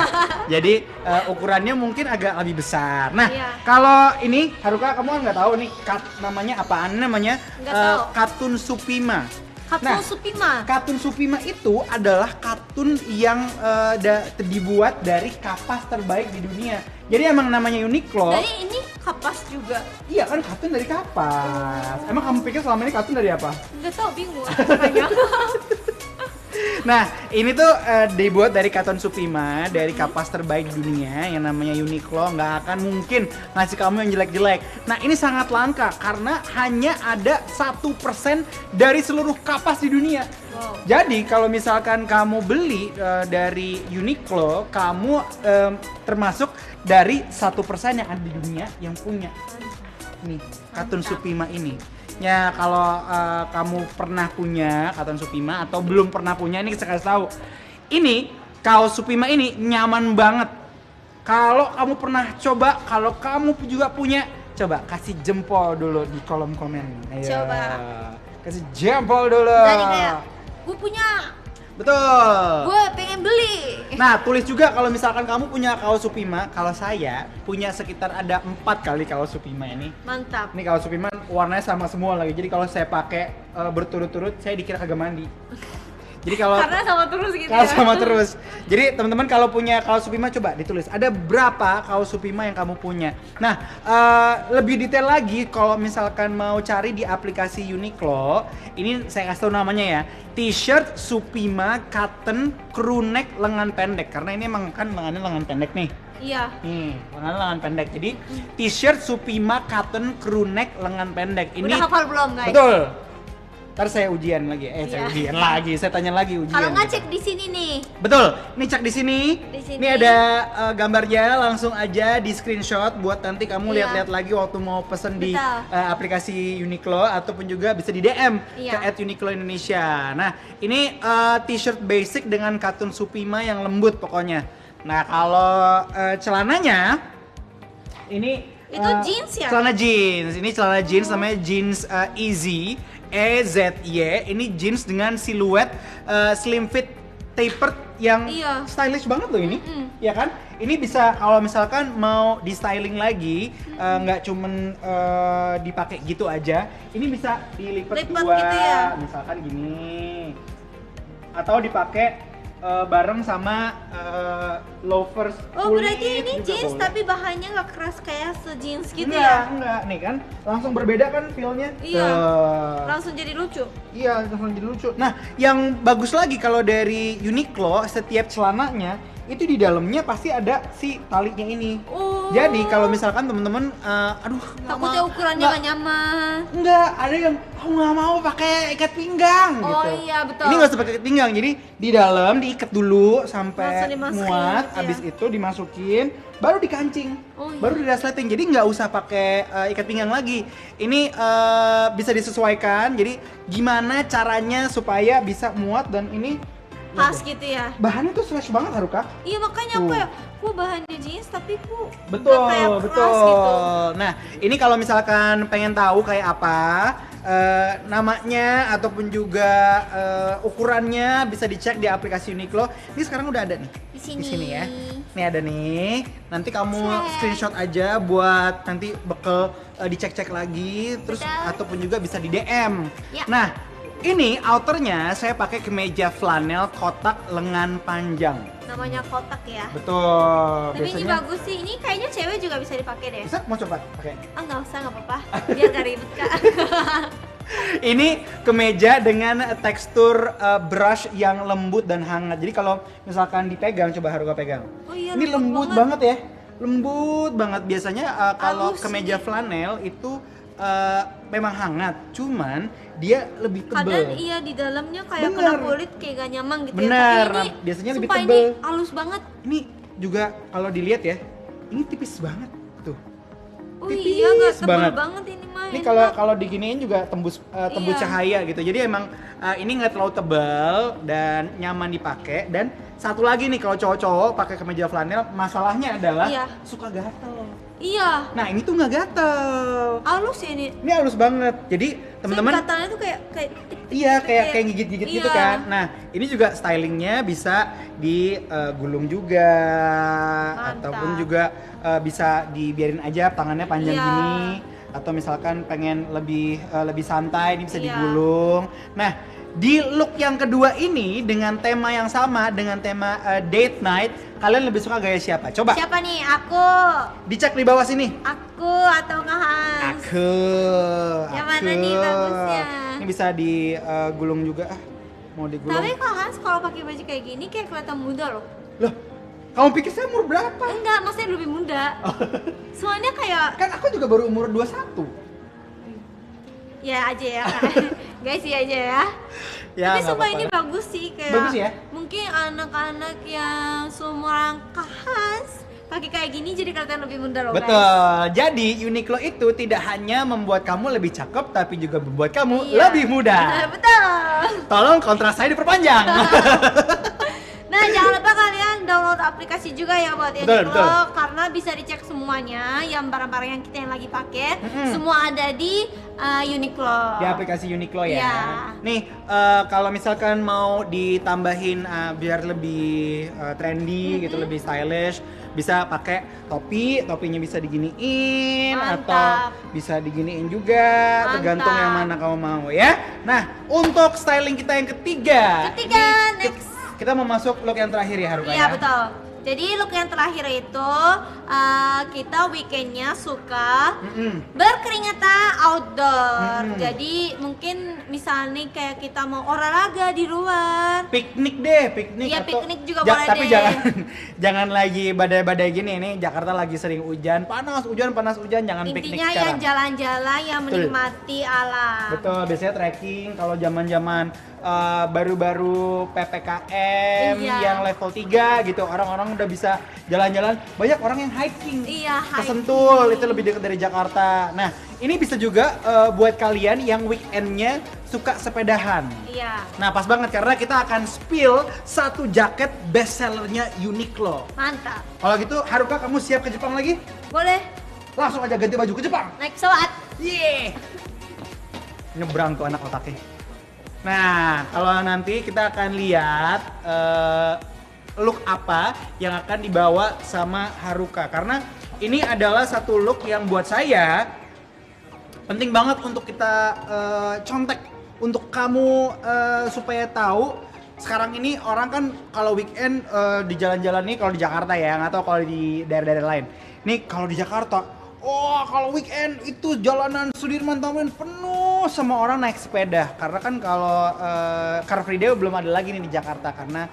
Jadi ukurannya mungkin agak lebih besar. Nah, Iya. kalau ini Haruka kamu kan nggak tahu nih namanya apaan namanya? Nggak tahu. Katun Supima. Katun Nah, Supima. Katun Supima itu adalah katun yang dibuat dari kapas terbaik di dunia. Jadi emang namanya Uniqlo. Jadi ini kapas juga. Iya kan katun dari kapas. Emang kamu pikir selama ini katun dari apa? Nggak tahu, bingung makanya. Nah, ini tuh dibuat dari Katun Supima, dari kapas terbaik di dunia yang namanya Uniqlo. Nggak akan mungkin ngasih kamu yang jelek-jelek. Nah, ini sangat langka karena hanya ada 1% dari seluruh kapas di dunia. Wow. Jadi kalau misalkan kamu beli dari Uniqlo, kamu termasuk dari 1% yang ada di dunia yang punya. Nih, Katun Supima ini. Ya kalau kamu pernah punya Katun Supima atau belum pernah punya, ini saya kasih tahu. Ini kaos Supima ini nyaman banget. Kalau kamu pernah coba, kalau kamu juga punya, coba kasih jempol dulu di kolom komen. Ayo. Coba. Kasih jempol dulu. Jadi kayak gue punya, Betul. gue pengen beli. Nah, tulis juga kalau misalkan kamu punya kaos Supima. Kalau saya punya sekitar ada 4 kali kaos Supima ini. Mantap. Ini kaos Supima warnanya sama semua lagi. Jadi kalau saya pakai berturut-turut, saya dikira kagak mandi. Jadi kalau karena sama terus gitu kalau ya. sama terus. Jadi teman-teman kalau punya kaos Supima coba ditulis ada berapa kaos Supima yang kamu punya. Nah, lebih detail lagi kalau misalkan mau cari di aplikasi Uniqlo, ini saya kasih tahu namanya ya. T-shirt Supima cotton crew neck lengan pendek karena ini emang kan lengan pendek nih. Iya. Nih, lengan pendek. Jadi T-shirt Supima cotton crew neck lengan pendek. Ini Udah hafal belum guys? betul. Ntar saya ujian lagi. Saya Iya. ujian lagi. Saya tanya lagi ujian. Kalau nggak gitu. cek di sini nih. Betul. Ini cek di sini. Di sini. Ini ada gambarnya, langsung aja di screenshot buat nanti kamu Iya. lihat-lihat lagi waktu mau pesen di Betul. aplikasi Uniqlo ataupun juga bisa di DM Iya. ke @Uniqlo Indonesia. Nah, ini t-shirt basic dengan katun Supima yang lembut pokoknya. Nah, kalau celananya ini Itu jeans ya? Celana jeans. Ini celana jeans namanya jeans Easy EZY. Ini jeans dengan siluet slim fit tapered yang Iya. stylish banget loh ini. Ya kan? Ini bisa kalau misalkan mau di styling lagi, nggak cuman dipakai gitu aja. Ini bisa dilipat Lipat dua, gitu ya? misalkan gini. Atau dipakai bareng sama loafers Oh kulit berarti ini juga jeans boleh. tapi bahannya nggak keras kayak sejeans gitu Enggak, ya? enggak. Nih kan, langsung berbeda kan feel-nya. Iya. Tuh. Langsung jadi lucu. Iya, langsung jadi lucu. Nah, yang bagus lagi kalau dari Uniqlo, setiap celananya itu di dalamnya pasti ada si talinya ini. Oh. Jadi kalau misalkan temen-temen, aduh, Takutnya ukurannya nggak- nggak nyaman. enggak, ada yang aku nggak mau pakai ikat pinggang Oh, gitu. iya, betul. Ini nggak usah pakai ikat pinggang, jadi di dalam diikat dulu sampai Langsung dimasukin, muat, iya. habis itu dimasukin, baru dikancing, Oh, iya. baru dirasleting. Jadi nggak usah pakai ikat pinggang lagi. Ini bisa disesuaikan. Jadi gimana caranya supaya bisa muat dan ini Pas gitu ya? bahannya tuh stretch banget Haruka. Iya makanya Tuh. apa ya? Kok bahannya jeans tapi kok Betul, nggak kayak keras betul. gitu. Nah, ini kalau misalkan pengen tahu kayak apa, namanya ataupun juga ukurannya bisa dicek di aplikasi Uniqlo. Ini sekarang udah ada nih. Di sini. ya. Nih ada nih. Nanti kamu Cek. screenshot aja buat nanti bekal dicek-cek lagi, terus Betul. ataupun juga bisa di DM. Ya. Nah, ini outernya saya pakai kemeja flanel kotak lengan panjang. Namanya kotak ya. Betul. Tapi ini bagus sih. Ini kayaknya cewek juga bisa dipakai deh. Bisa mau coba pakai. Ah nggak usah nggak apa-apa. Biar gak ribet kak. Ini kemeja dengan tekstur brush yang lembut dan hangat. Jadi kalau misalkan dipegang, coba Haruka pegang. Oh iya, Ini lembut banget ya. Lembut banget. Biasanya kalau Halus kemeja ini. flanel itu memang hangat, cuman dia lebih tebel. Kadang iya di dalamnya kayak Bener. kena kulit kayak gak nyaman gitu Bener, ya. Tapi ini biasanya lebih sumpah tebel. ini halus banget. Ini juga kalau dilihat ya, ini tipis banget tuh. Oh Tipis iya gak tebel banget. banget ini mah. Ini enak. kalau diginiin juga tembus Iya. cahaya gitu. Jadi emang ini nggak terlalu tebal dan nyaman dipakai. Dan satu lagi nih kalau cowok-cowok pakai kemeja flanel, masalahnya adalah Iya. suka gatel. Iya. Nah ini tuh nggak gatel. Halus ya ini. Ini halus banget. Jadi teman-teman, Gatalnya tuh kayak iya kayak gigit-gigit gitu Iya. kan. Nah ini juga stylingnya bisa digulung juga, Mantap. ataupun juga bisa dibiarin aja tangannya panjang Iya. gini. Atau misalkan pengen lebih santai, ini bisa Iya. digulung. Nah, di look yang kedua ini dengan tema yang sama, dengan tema date night, kalian lebih suka gaya siapa? Coba Siapa nih? Aku. dicek di bawah sini. Aku atau Kak Hans? Aku. Yang mana nih bagusnya? Ini bisa digulung juga. Mau digulung. Tapi Kak Hans kalau pakai baju kayak gini kayak kelihatan muda loh. Loh, kamu pikir saya umur berapa? Enggak, maksudnya lebih muda. Soalnya kayak Kan aku juga baru umur 21. ya aja ya Kak. Guys ya aja ya. Ya, Tapi nggak sumpah apa-apa ini lah. bagus sih kayak Bagus ya? mungkin anak-anak yang seumuran Kak Hans pakai kayak gini jadi kelihatan lebih muda loh guys. Betul. Jadi Uniqlo itu tidak hanya membuat kamu lebih cakep, tapi juga membuat kamu Iya. lebih muda. Betul. Tolong kontras saya diperpanjang. Nah, jangan lupa kalian download aplikasi juga ya buat Betul, Uniqlo betul. karena bisa dicek semuanya yang barang-barang yang kita yang lagi pakai Mm-mm. semua ada di Uniqlo. Di aplikasi Uniqlo ya. Iya. Nih, kalau misalkan mau ditambahin biar lebih trendy gitu, lebih stylish, Bisa pakai topinya bisa diginiin Mantap. atau bisa diginiin juga, tergantung yang mana kamu mau ya. Nah, untuk styling kita yang ketiga. Next. Kita mau masuk look yang terakhir ya Haruka Iya ya. betul. Jadi look yang terakhir itu kita weekendnya suka berkeringetan outdoor. Jadi mungkin misalnya kayak kita mau olahraga di luar. Piknik deh, piknik. Iya, atau piknik juga boleh tapi deh. jangan lagi badai-badai gini nih. Jakarta lagi sering hujan, panas hujan, jangan piknik Intinya sekarang. yang jalan-jalan yang Betul. menikmati alam. Betul, biasanya trekking kalau zaman-zaman baru-baru PPKM Iya. yang level 3 gitu, orang-orang udah bisa jalan-jalan. Banyak orang yang hiking. Iya, Ke hiking. Sentul, itu lebih dekat dari Jakarta. Nah, ini bisa juga buat kalian yang weekendnya suka sepedahan. Iya. Nah, pas banget karena kita akan spill satu jaket bestsellernya Uniqlo. Mantap. Kalau gitu, Haruka kamu siap ke Jepang lagi? Boleh Langsung aja ganti baju ke Jepang. naik pesawat. Yeah. Nyebrang tuh anak otaknya. Nah, kalau nanti kita akan lihat look apa yang akan dibawa sama Haruka. Karena ini adalah satu look yang buat saya penting banget untuk kita contek. Untuk kamu supaya tahu sekarang ini orang kan kalau weekend di jalan-jalan nih, kalau di Jakarta ya, nggak tahu kalau di daerah-daerah lain. Nih kalau di Jakarta, kalau weekend itu jalanan Sudirman Tamrin penuh sama orang naik sepeda. Karena kan kalau Car Free Day belum ada lagi nih di Jakarta karena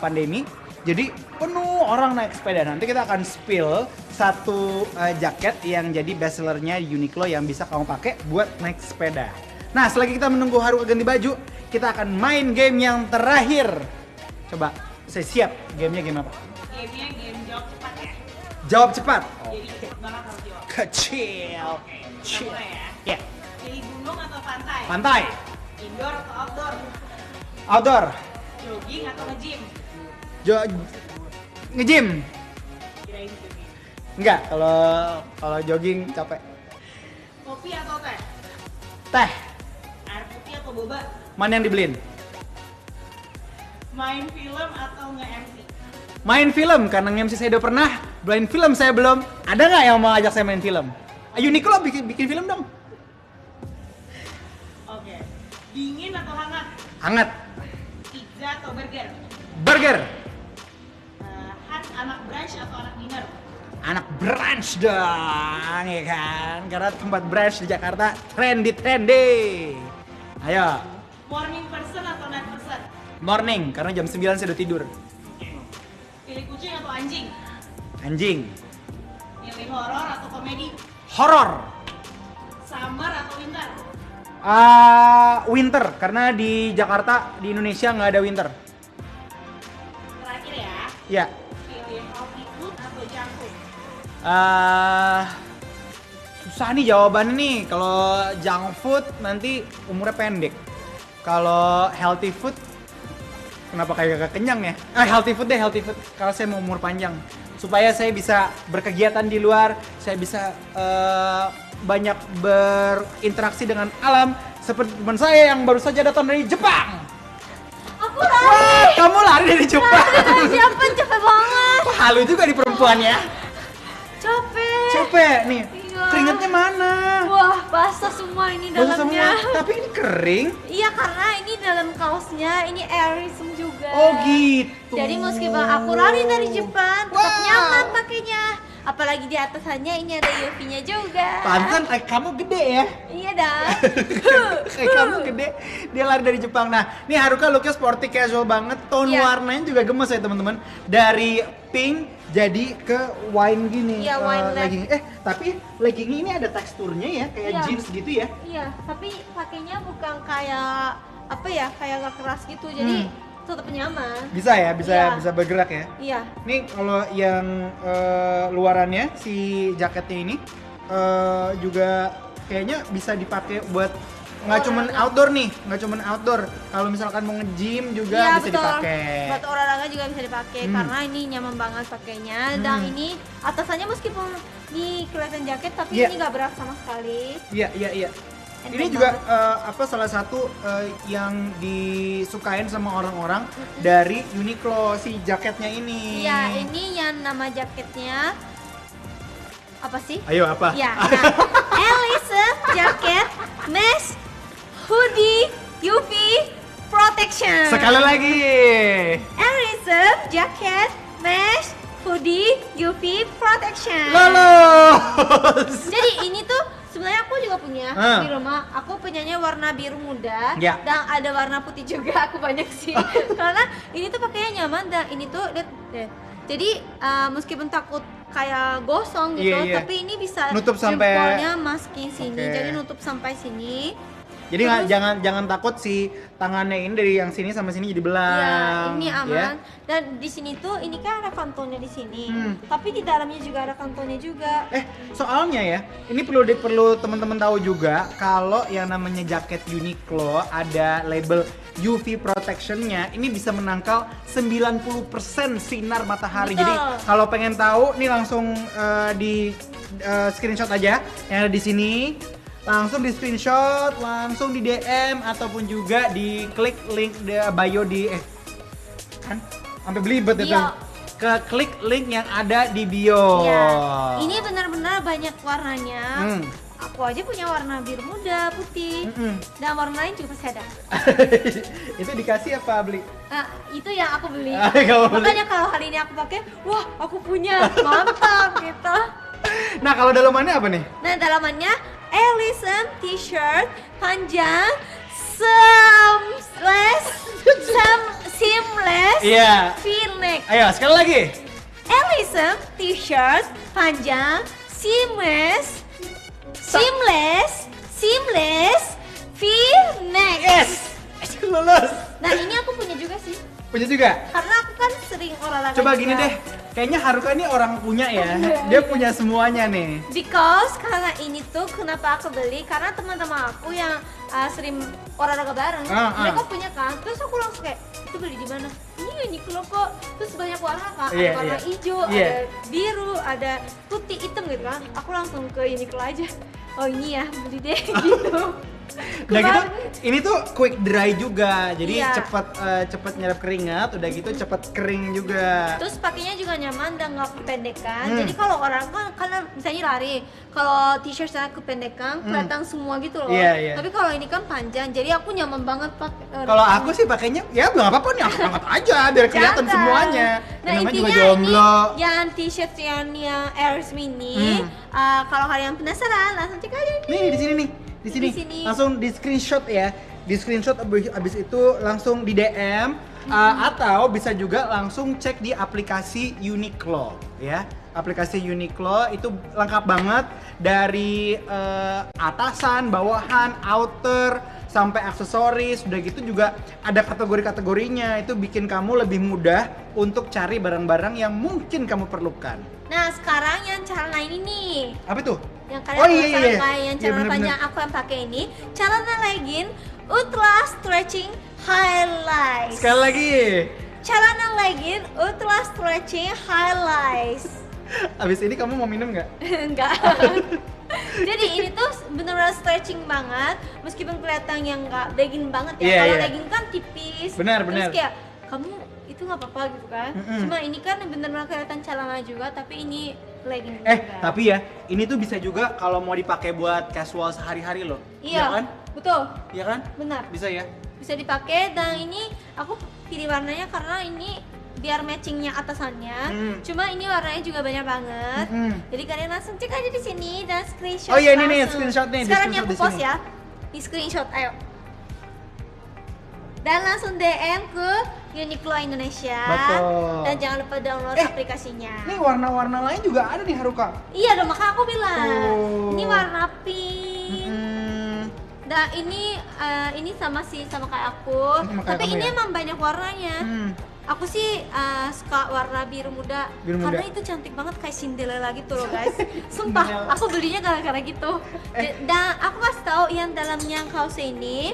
pandemi. Jadi penuh orang naik sepeda. Nanti kita akan spill satu jaket yang jadi bestsellernya Uniqlo yang bisa kamu pakai buat naik sepeda. Nah, selagi kita menunggu Haruka ganti baju, kita akan main game yang terakhir. Coba, saya siap. Gamenya game apa? Gamenya game jawab cepat ya. Jawab cepat. Jadi cepet banget harus jawab. Kecil. Kita mulai ya. Ya, Pilih gunung atau pantai? pantai. Indoor atau outdoor? Outdoor. Jogging atau nge-gym? Nge-gym. Kirain jogging. Enggak, kalau jogging capek. Kopi atau teh? Teh. Air putih atau boba? Mana yang dibeliin? Main film atau nge-MC? Main film, karena nge-MC saya udah pernah. Main film saya belum. Ada nggak yang mau ajak saya main film? Uniqlo bikin film dong. Oke. Dingin atau hangat? Hangat. Pizza atau burger? Burger. Khas anak brunch atau anak dinner? Anak brunch dong, ya kan? Karena tempat brunch di Jakarta trendy. Ayo, Morning person atau night person? morning, karena jam 9 saya udah tidur. Pilih kucing atau anjing? Anjing. Pilih horor atau komedi? Horor. Summer atau winter? Winter, karena di Jakarta, di Indonesia nggak ada winter. Terakhir ya. Ya. Pilih healthy food atau junk food? Susah nih jawabannya nih. Kalau junk food nanti umurnya pendek. Kalau healthy food, kenapa kayak gak kenyang ya? Healthy food deh, healthy food. Kalau saya mau umur panjang, supaya saya bisa berkegiatan di luar, saya bisa banyak berinteraksi dengan alam. Seperti teman saya yang baru saja datang dari Jepang. Aku lari. Wah, kamu lari dari Jepang. Siapa capek banget. Halu juga di perempuan ya. Capek. Capek nih. Iya. Keringatnya mana? Wah, basah semua ini Basah dalamnya. semua. Tapi ini kering. Iya, karena ini dalam kaosnya ini airism juga. Oh gitu. Jadi meskipun aku lari dari Jepang, tetap Wow. nyaman pakainya. Apalagi di atasannya ini ada UV-nya juga. Pantesan kamu gede ya. Iya dah. Kamu gede. Dia lari dari Jepang. Nah, ini Haruka looknya sporty casual banget. Tone Iya. warnanya juga gemes ya teman-teman. Dari pink jadi ke wine gini. Iya, wine leg. legging. Tapi legging ini ada teksturnya ya, kayak Iya. jeans gitu ya. Iya, tapi pakainya bukan kayak apa ya, kayak gak keras gitu. Jadi tetap nyaman. Bisa ya, bisa Iya. bisa bergerak ya. Iya. Ini kalau yang luarannya si jaketnya ini juga kayaknya bisa dipakai buat nggak cuman outdoor nih, nggak cuman outdoor. Kalau misalkan mau nge-gym juga Iya, bisa betul. dipakai. Buat olahraga juga bisa dipakai karena ini nyaman banget pakainya. Dan ini atasannya meskipun ini kelihatan jaket tapi Iya. ini nggak berat sama sekali. Iya. Ini juga salah satu yang disukain sama orang-orang dari Uniqlo si jaketnya ini. Iya, ini yang nama jaketnya apa sih? Ayo apa? Ya, Ellison jacket mesh hoodie UV protection. Sekali lagi. Ellison jacket mesh hoodie UV protection. Lolos. Jadi ini tuh sebenarnya aku juga punya di rumah. Aku punyanya warna biru muda dan ada warna putih juga. Aku banyak sih. Karena ini tuh pakainya nyaman dan ini tuh lihat deh. Jadi meskipun takut kayak gosong gitu, tapi ini bisa nutup sampai jempolnya masukin sini. Jadi nutup sampai sini. Jadi jangan takut si tangannya ini dari yang sini sama sini jadi belang. Iya, ini aman. Ya? Dan di sini tuh ini kan ada kantonnya di sini. Tapi di dalamnya juga ada kantonnya juga. Soalnya ya, ini perlu teman-teman tahu juga kalau yang namanya jaket Uniqlo ada label UV protection-nya, ini bisa menangkal 90% sinar matahari. Betul. Jadi kalau pengen tahu nih langsung di screenshot aja yang ada di sini. Langsung di screenshot, langsung di DM ataupun juga di klik link bio di kan sampai belibet itu. Ke klik link yang ada di bio. Iya. Ini benar-benar banyak warnanya. Aku aja punya warna biru muda, putih, dan warna lain juga masih ada. Itu dikasih apa beli? Itu yang aku beli. Makanya beli. Kalau hari ini aku pakai, wah aku punya, mantap gitu. Nah kalau dalamannya apa nih? Nah dalamannya Ellison t-shirt panjang seamless V-neck. Ayo sekali lagi. Ellison t-shirt panjang seamless V-neck. Yes. Lulus. Nah ini aku punya juga sih. Punya juga? Karena aku kan sering olahraga. Coba juga. gini deh, kayaknya Haruka ini orang punya ya. Dia punya semuanya nih. Because karena ini tuh kenapa aku beli, karena teman-teman aku yang sering olahraga bareng, mereka punya kan. Terus aku langsung kayak, itu beli di mana? Ini Uniqlo kok. Terus banyak warna kan, ada warna hijau, ada biru, ada putih, hitam gitu kan. Aku langsung ke Uniqlo aja. Oh ini ya, beli deh gitu. Udah gitu, ini tuh quick dry juga, jadi cepet nyerap keringat, udah gitu cepet kering juga. Terus pakainya juga nyaman dan nggak kependekan. Jadi kalau orang kan misalnya lari, kalau t-shirt saya kependekan, kelihatan semua gitu loh. Tapi kalau ini kan panjang, jadi aku nyaman banget pakai. Kalau aku sih pakainya, ya nggak apa-apa nih, angkat aja biar kelihatan semuanya. Nah namanya intinya juga jomblo. ini yang t-shirt yang Air Mini. Kalau kalian penasaran, langsung cek aja nih. Nih di sini nih. Di sini langsung di screenshot ya, di screenshot abis itu langsung di DM atau bisa juga langsung cek di aplikasi Uniqlo ya. Aplikasi Uniqlo itu lengkap banget dari atasan, bawahan, outer sampai aksesoris, udah gitu juga ada kategori-kategorinya, itu bikin kamu lebih mudah untuk cari barang-barang yang mungkin kamu perlukan. Nah sekarang yang celana ini nih. Apa itu? Yang kalian yang celana panjang aku yang pakai ini, celana legging ultra stretching highlights. Sekali lagi. Celana legging ultra stretching highlights. Abis ini kamu mau minum nggak? Enggak. Jadi ini tuh bener-bener stretching banget, meskipun kelihatan yang nggak legging banget ya. Kalau legging kan tipis. Benar. Terus kayak kamu itu nggak apa-apa gitu kan. Cuma ini kan bener-bener kelihatan celana juga, tapi ini legging juga. Tapi ya, ini tuh bisa juga kalau mau dipakai buat casual sehari-hari loh. Iya kan? Betul. Iya kan? Benar. Bisa ya? Bisa dipakai, dan ini aku pilih warnanya karena ini biar matchingnya atasannya. Cuma ini warnanya juga banyak banget. Jadi kalian langsung cek aja di sini dan screenshot. Oh iya, ini nih screenshot nih. Sekarang yang aku post ya. Di screenshot, ayo. Dan langsung DM ke Uniqlo Indonesia. Betul. Dan jangan lupa download aplikasinya. Ini warna-warna lain juga ada nih Haruka. Iya dong, makanya aku bilang. Ini warna pink. Dan ini sama kayak aku. Tapi ini emang banyak warnanya. Aku sih suka warna biru muda. Karena itu cantik banget kayak Cinderella gitu loh guys. Sumpah, aku belinya gara-gara gitu. Dan aku kasih tahu yang dalamnya kaos ini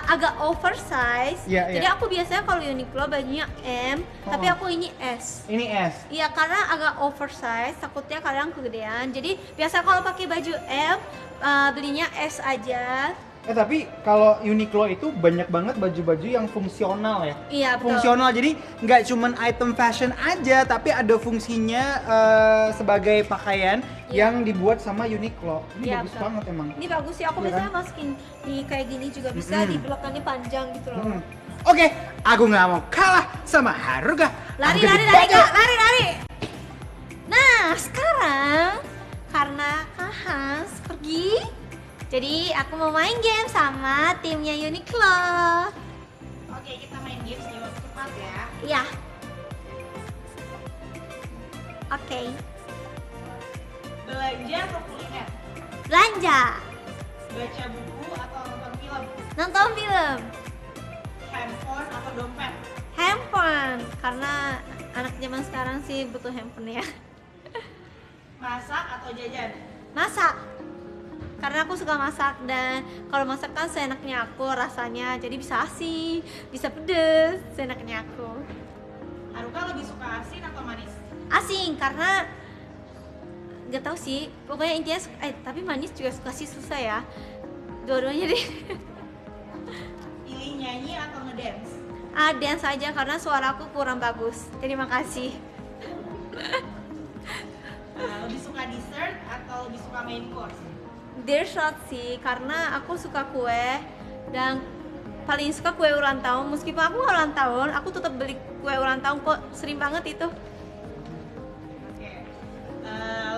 agak oversize. Jadi aku biasanya kalau Uniqlo bajunya M, tapi aku ini S. Ini S. Iya, karena agak oversize, takutnya kalian kegedean. Jadi biasa kalau pakai baju M, belinya S aja. Tapi kalau Uniqlo itu banyak banget baju-baju yang fungsional ya. Iya, betul. Fungsional, jadi nggak cuman item fashion aja, tapi ada fungsinya sebagai pakaian yang dibuat sama Uniqlo. Ini bagus betul. banget emang. Ini bagus sih, aku biasanya masukin di kayak gini juga bisa, di belakangnya panjang gitu loh. Oke, aku nggak mau kalah sama Haruka. Lari, Kak, lari. Nah, sekarang karena Kak Hans pergi, jadi aku mau main game sama timnya Uniqlo. Oke, kita main game senyum cepat ya. Iya. Oke. Belanja atau kuliner? Belanja. Baca buku atau nonton film? Nonton film. Handphone atau dompet? Handphone. Karena anak zaman sekarang sih butuh handphone ya. Masak atau jajan? Masak. Karena aku suka masak, dan kalau masak kan seenaknya aku rasanya, jadi bisa asin, bisa pedes, seenaknya aku. Haruka lebih suka asin atau manis? Asin, karena nggak tahu sih, pokoknya intinya tapi manis juga suka sih, susah ya, dua-duanya deh. Pilih nyanyi atau ngedance? Dance aja karena suara aku kurang bagus. Terima kasih. Lebih suka dessert atau lebih suka main course? Dessert sih, karena aku suka kue dan paling suka kue ulang tahun. Meskipun aku nggak ulang tahun, aku tetap beli kue ulang tahun kok, sering banget itu. Oke.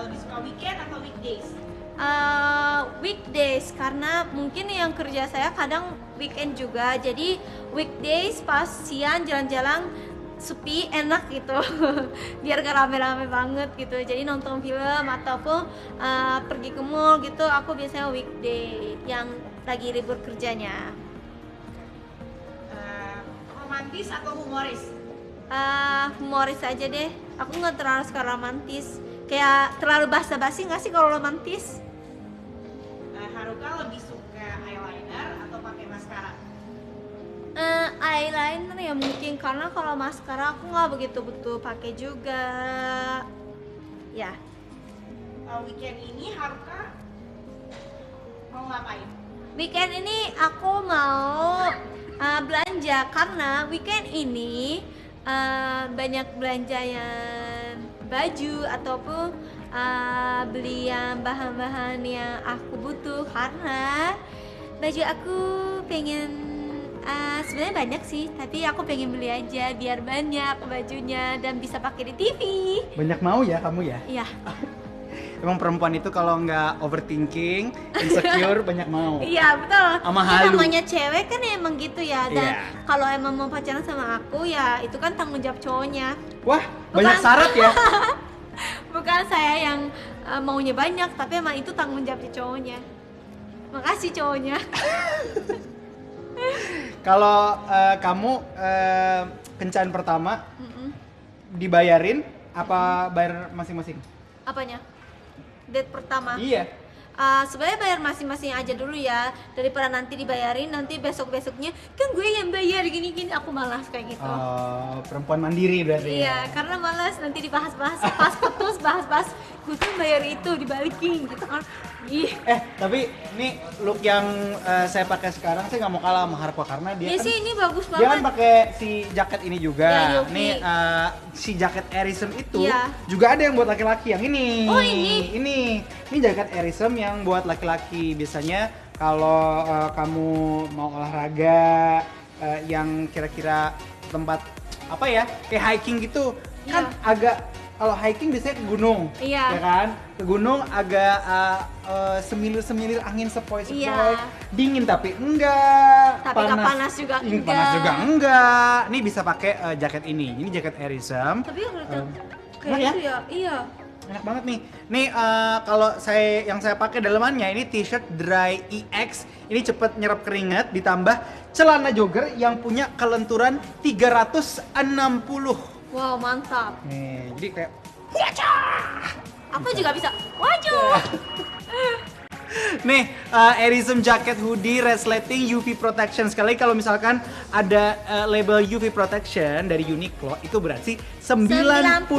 Lebih suka weekend atau weekdays? Weekdays, karena mungkin yang kerja saya kadang weekend juga, jadi weekdays pas siang jalan-jalan sepi enak gitu. Biar gak rame-rame banget gitu, jadi nonton film ataupun pergi ke mall gitu, aku biasanya weekday yang lagi libur kerjanya. Romantis atau humoris? Humoris aja deh, aku nggak terlalu suka romantis, kayak terlalu basa-basi nggak sih kalau romantis. Haruka lebih suka eyeliner atau pakai maskara? Eyeliner ya mungkin, karena kalau maskara aku nggak begitu butuh pakai juga ya. Weekend ini Haruka mau ngapain? Weekend ini aku mau belanja, karena weekend ini banyak belanja yang baju ataupun beli yang bahan-bahan yang aku butuh, karena baju aku pengen sebenarnya banyak sih, tapi aku pengen beli aja biar banyak bajunya dan bisa pakai di TV. Banyak mau ya kamu ya? Iya. Emang perempuan itu kalau nggak overthinking, insecure, banyak mau. Iya betul. Sama Ya, halu. namanya cewek kan emang gitu ya. Dan Iya. kalau emang mau pacaran sama aku ya itu kan tanggung jawab cowoknya. Wah, banyak syarat ya. Bukan saya yang maunya banyak, tapi emang itu tanggung jawab cowoknya. Makasih cowoknya. Kalau kamu kencan pertama dibayarin apa bayar masing-masing? Apanya? Date pertama. Iya. Sebenarnya bayar masing-masing aja dulu ya, daripada nanti dibayarin, nanti besok-besoknya kan gue yang bayar gini-gini, aku malas kayak gitu. Perempuan mandiri berarti. Iya, karena malas nanti dibahas-bahas, pas putus bahas-bahas, gue kan bayar itu dibalikin gitu kan. Ih. Tapi ini look yang saya pakai sekarang saya nggak mau kalah sama Harpo, karena dia Iya kan sih, ini bagus dia kan banget. pakai si jaket ini juga. Ya, Yogi. Nih si jaket Airism itu Iya. juga ada yang buat laki-laki, yang ini. Oh, ini? Ini jaket Airism yang buat laki-laki. Biasanya kalau kamu mau olahraga yang kira-kira tempat apa ya, kayak hiking gitu, kan Iya. agak, kalau hiking biasanya ke gunung, Iya. ya kan? Ke gunung agak semilir-semilir angin sepoi-sepoi, Iya. dingin tapi enggak, Tapi nggak panas juga Panas enggak. juga enggak. Ini bisa pakai jaket ini jaket Airism. Tapi yang kelihatan kayak enak ya? gitu ya, iya. Enak banget nih. Nih kalau yang saya pakai dalamannya ini t-shirt Dry EX. Ini cepet nyerap keringat, ditambah celana jogger yang punya kelenturan 360. Wow, mantap. Nih, jadi kayak Aku juga bisa. Wajuh. Nih, Airism jacket hoodie resleting UV protection. Sekali kalau misalkan ada label UV protection dari Uniqlo, itu berarti 90%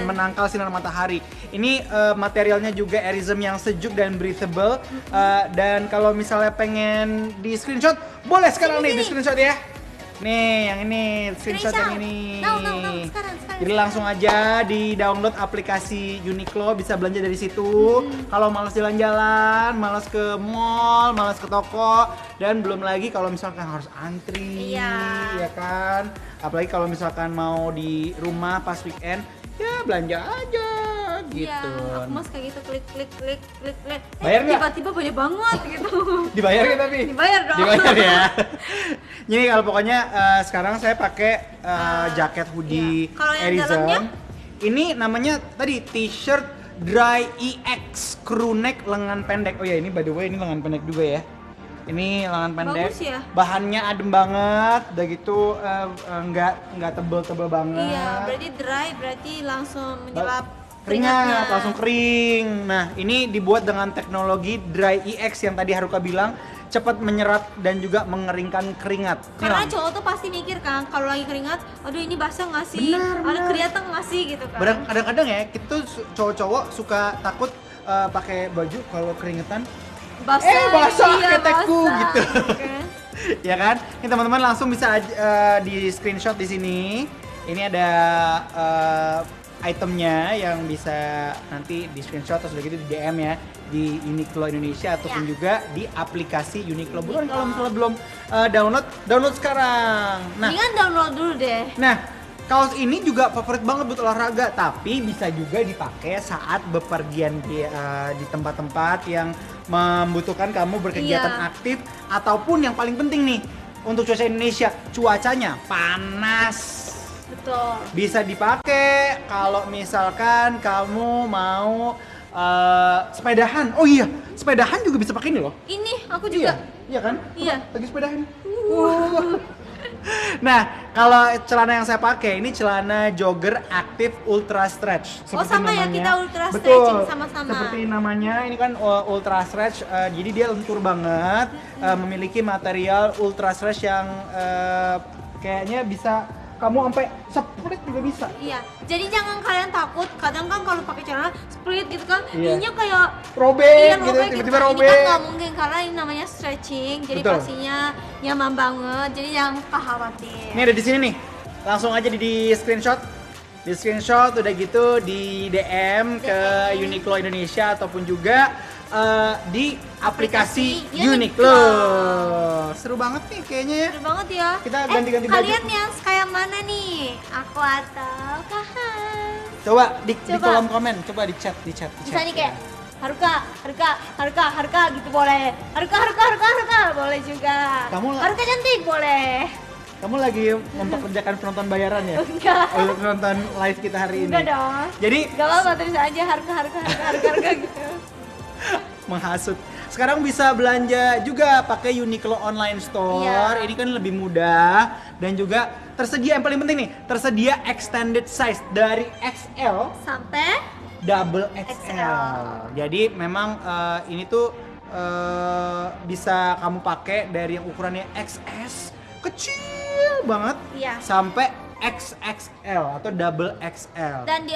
menangkal sinar matahari. Ini materialnya juga Airism yang sejuk dan breathable. Dan kalau misalnya pengen di screenshot, boleh sekarang nih di screenshot ya. Nih, yang ini, screenshot yang ini. Sekarang. Jadi langsung aja di download aplikasi Uniqlo, bisa belanja dari situ. Kalau malas jalan-jalan, malas ke mall, malas ke toko, dan belum lagi kalau misalkan harus antri, ya kan. Apalagi kalau misalkan mau di rumah pas weekend, ya belanja aja gitu. Iya, aku mas kayak gitu klik. Bayar nggak? Tiba-tiba banyak banget gitu. Dibayar ya tapi? Dibayar dong. Dibayar ya. Jadi kalau pokoknya sekarang saya pakai jaket hoodie Kalau yang Airism. dalamnya? Ini namanya tadi t-shirt Dry EX crew neck lengan pendek. Oh ya, ini by the way ini lengan pendek juga ya. Ini lengan pendek. Bagus ya? Bahannya adem banget, udah gitu nggak tebel-tebel banget. Iya, berarti dry, berarti langsung menyerap Keringat, langsung kering. Nah, ini dibuat dengan teknologi Dry EX yang tadi Haruka bilang cepat menyerap dan juga mengeringkan keringat. Karena cowok tuh pasti mikir kan, kalau lagi keringat, aduh ini basah nggak sih? Ada kelihatan nggak sih gitu kan? Kadang-kadang ya, kita tuh cowok-cowok suka takut pakai baju kalau keringetan basah ketekku gitu. Okay. Ya kan? Ini teman-teman langsung bisa di screenshot di sini. Ini ada itemnya yang bisa nanti di screenshot terus udah gitu di DM ya di Uniqlo Indonesia ataupun juga di aplikasi Uniqlo. Bukan kalau misalnya belum download sekarang. Nah, mendingan download dulu deh. Nah, kaos ini juga favorit banget buat olahraga, tapi bisa juga dipakai saat bepergian di tempat-tempat yang membutuhkan kamu berkegiatan aktif ataupun yang paling penting nih untuk cuaca Indonesia, cuacanya panas. Betul. Bisa dipakai kalau misalkan kamu mau sepedahan. Oh iya, sepedahan juga bisa pakai ini loh. Ini aku juga. Iya kan? Iya. Lagi sepedahan. Nah, kalau celana yang saya pakai ini celana jogger aktif ultra stretch. Sama namanya. Ya, kita ultra Betul. stretching sama-sama. Seperti namanya, ini kan ultra stretch. Jadi dia lentur banget, memiliki material ultra stretch yang kayaknya bisa kamu sampai split juga bisa. Iya. Jadi jangan kalian takut. Kadang kan kalau pakai celana split gitu kan, ininya kayak robek gitu, tiba-tiba robek. Ini kan nggak mungkin karena ini namanya stretching. Jadi pastinya nyaman banget. Jadi jangan khawatir. Ini ada di sini nih. Langsung aja di screenshot. Di screenshot udah gitu di DM ke Uniqlo Indonesia ataupun juga di aplikasi Uniqlo. Seru banget nih kayaknya ya. Seru banget ya. Kita ganti-ganti baju. Kalian yang kayak mana nih? Aku atau Kahan? Coba di kolom komen, coba di chat. Bisa nih kayak Haruka gitu boleh. Haruka boleh juga. Haruka cantik boleh. Kamu lagi mempekerjakan penonton bayaran ya? Enggak. Untuk nonton live kita hari ini. Enggak dong. Jadi gak apa-apa, tulis aja harga gitu. Menghasut. Sekarang bisa belanja juga pakai Uniqlo Online Store. Iya. Ini kan lebih mudah dan juga tersedia yang paling penting nih, tersedia extended size dari XL sampai double XL. Jadi memang ini tuh bisa kamu pakai dari yang ukurannya XS kecil banget sampai XXL atau double XL. Dan di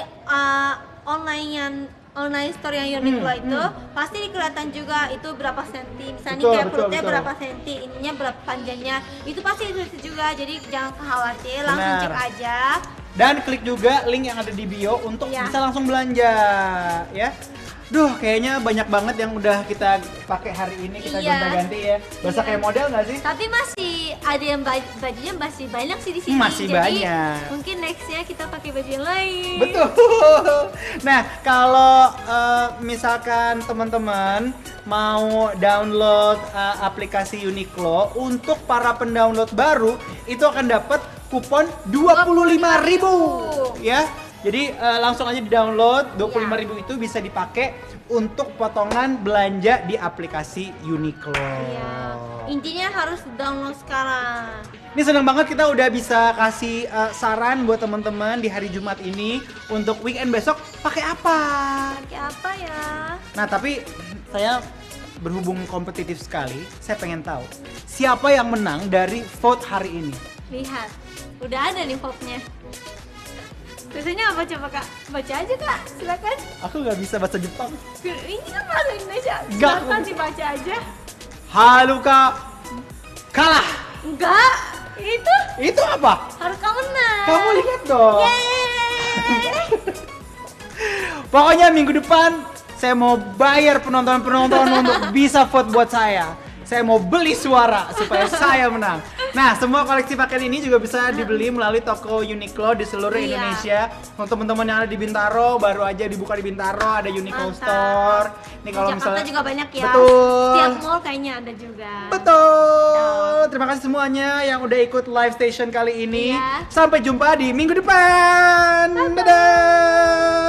online store yang Uniqlo itu pasti kelihatan juga itu berapa senti. Misalnya kayak perutnya berapa senti, ininya berapa panjangnya. Itu pasti itu juga. Jadi jangan khawatir, langsung cek aja. Dan klik juga link yang ada di bio untuk bisa langsung belanja ya. Duh, kayaknya banyak banget yang udah kita pakai hari ini, kita gonta-ganti ya. Berasa kayak model nggak sih? Tapi masih ada yang bajunya masih banyak sih di sini. Masih banyak. Mungkin nextnya kita pakai baju yang lain. Betul. Nah, kalau misalkan teman-teman mau download aplikasi Uniqlo, untuk para pendownload baru itu akan dapat kupon 25.000 ya. Jadi langsung aja di-download, 25.000 itu bisa dipakai untuk potongan belanja di aplikasi Uniqlo. Iya. Intinya harus download sekarang. Ini senang banget kita udah bisa kasih saran buat teman-teman di hari Jumat ini untuk weekend besok pakai apa. Pakai apa ya? Nah, tapi saya berhubung kompetitif sekali, saya pengen tahu siapa yang menang dari vote hari ini. Lihat, udah ada nih vote-nya. Biasanya apa coba Kak? Baca aja Kak, silakan. Aku nggak bisa bahasa Jepang. Ini kan bahasa Indonesia. Enggak. Silakan dibaca aja. Haruka kalah. Enggak. Itu apa? Haruka menang. Kamu lihat dong. Yeay. Pokoknya minggu depan saya mau bayar penonton-penonton untuk bisa vote buat saya. Saya mau beli suara supaya saya menang. Nah, semua koleksi pakaian ini juga bisa dibeli melalui toko Uniqlo di seluruh Iya. Indonesia. Untuk teman-teman yang ada di Bintaro, baru aja dibuka di Bintaro, ada Uniqlo Mantap. Store. Ini Di kalau Jakarta misalnya juga banyak ya. Betul. Tiap mall kayaknya ada juga. Betul. Terima kasih semuanya yang udah ikut live station kali ini. Iya. Sampai jumpa di minggu depan. Dadah.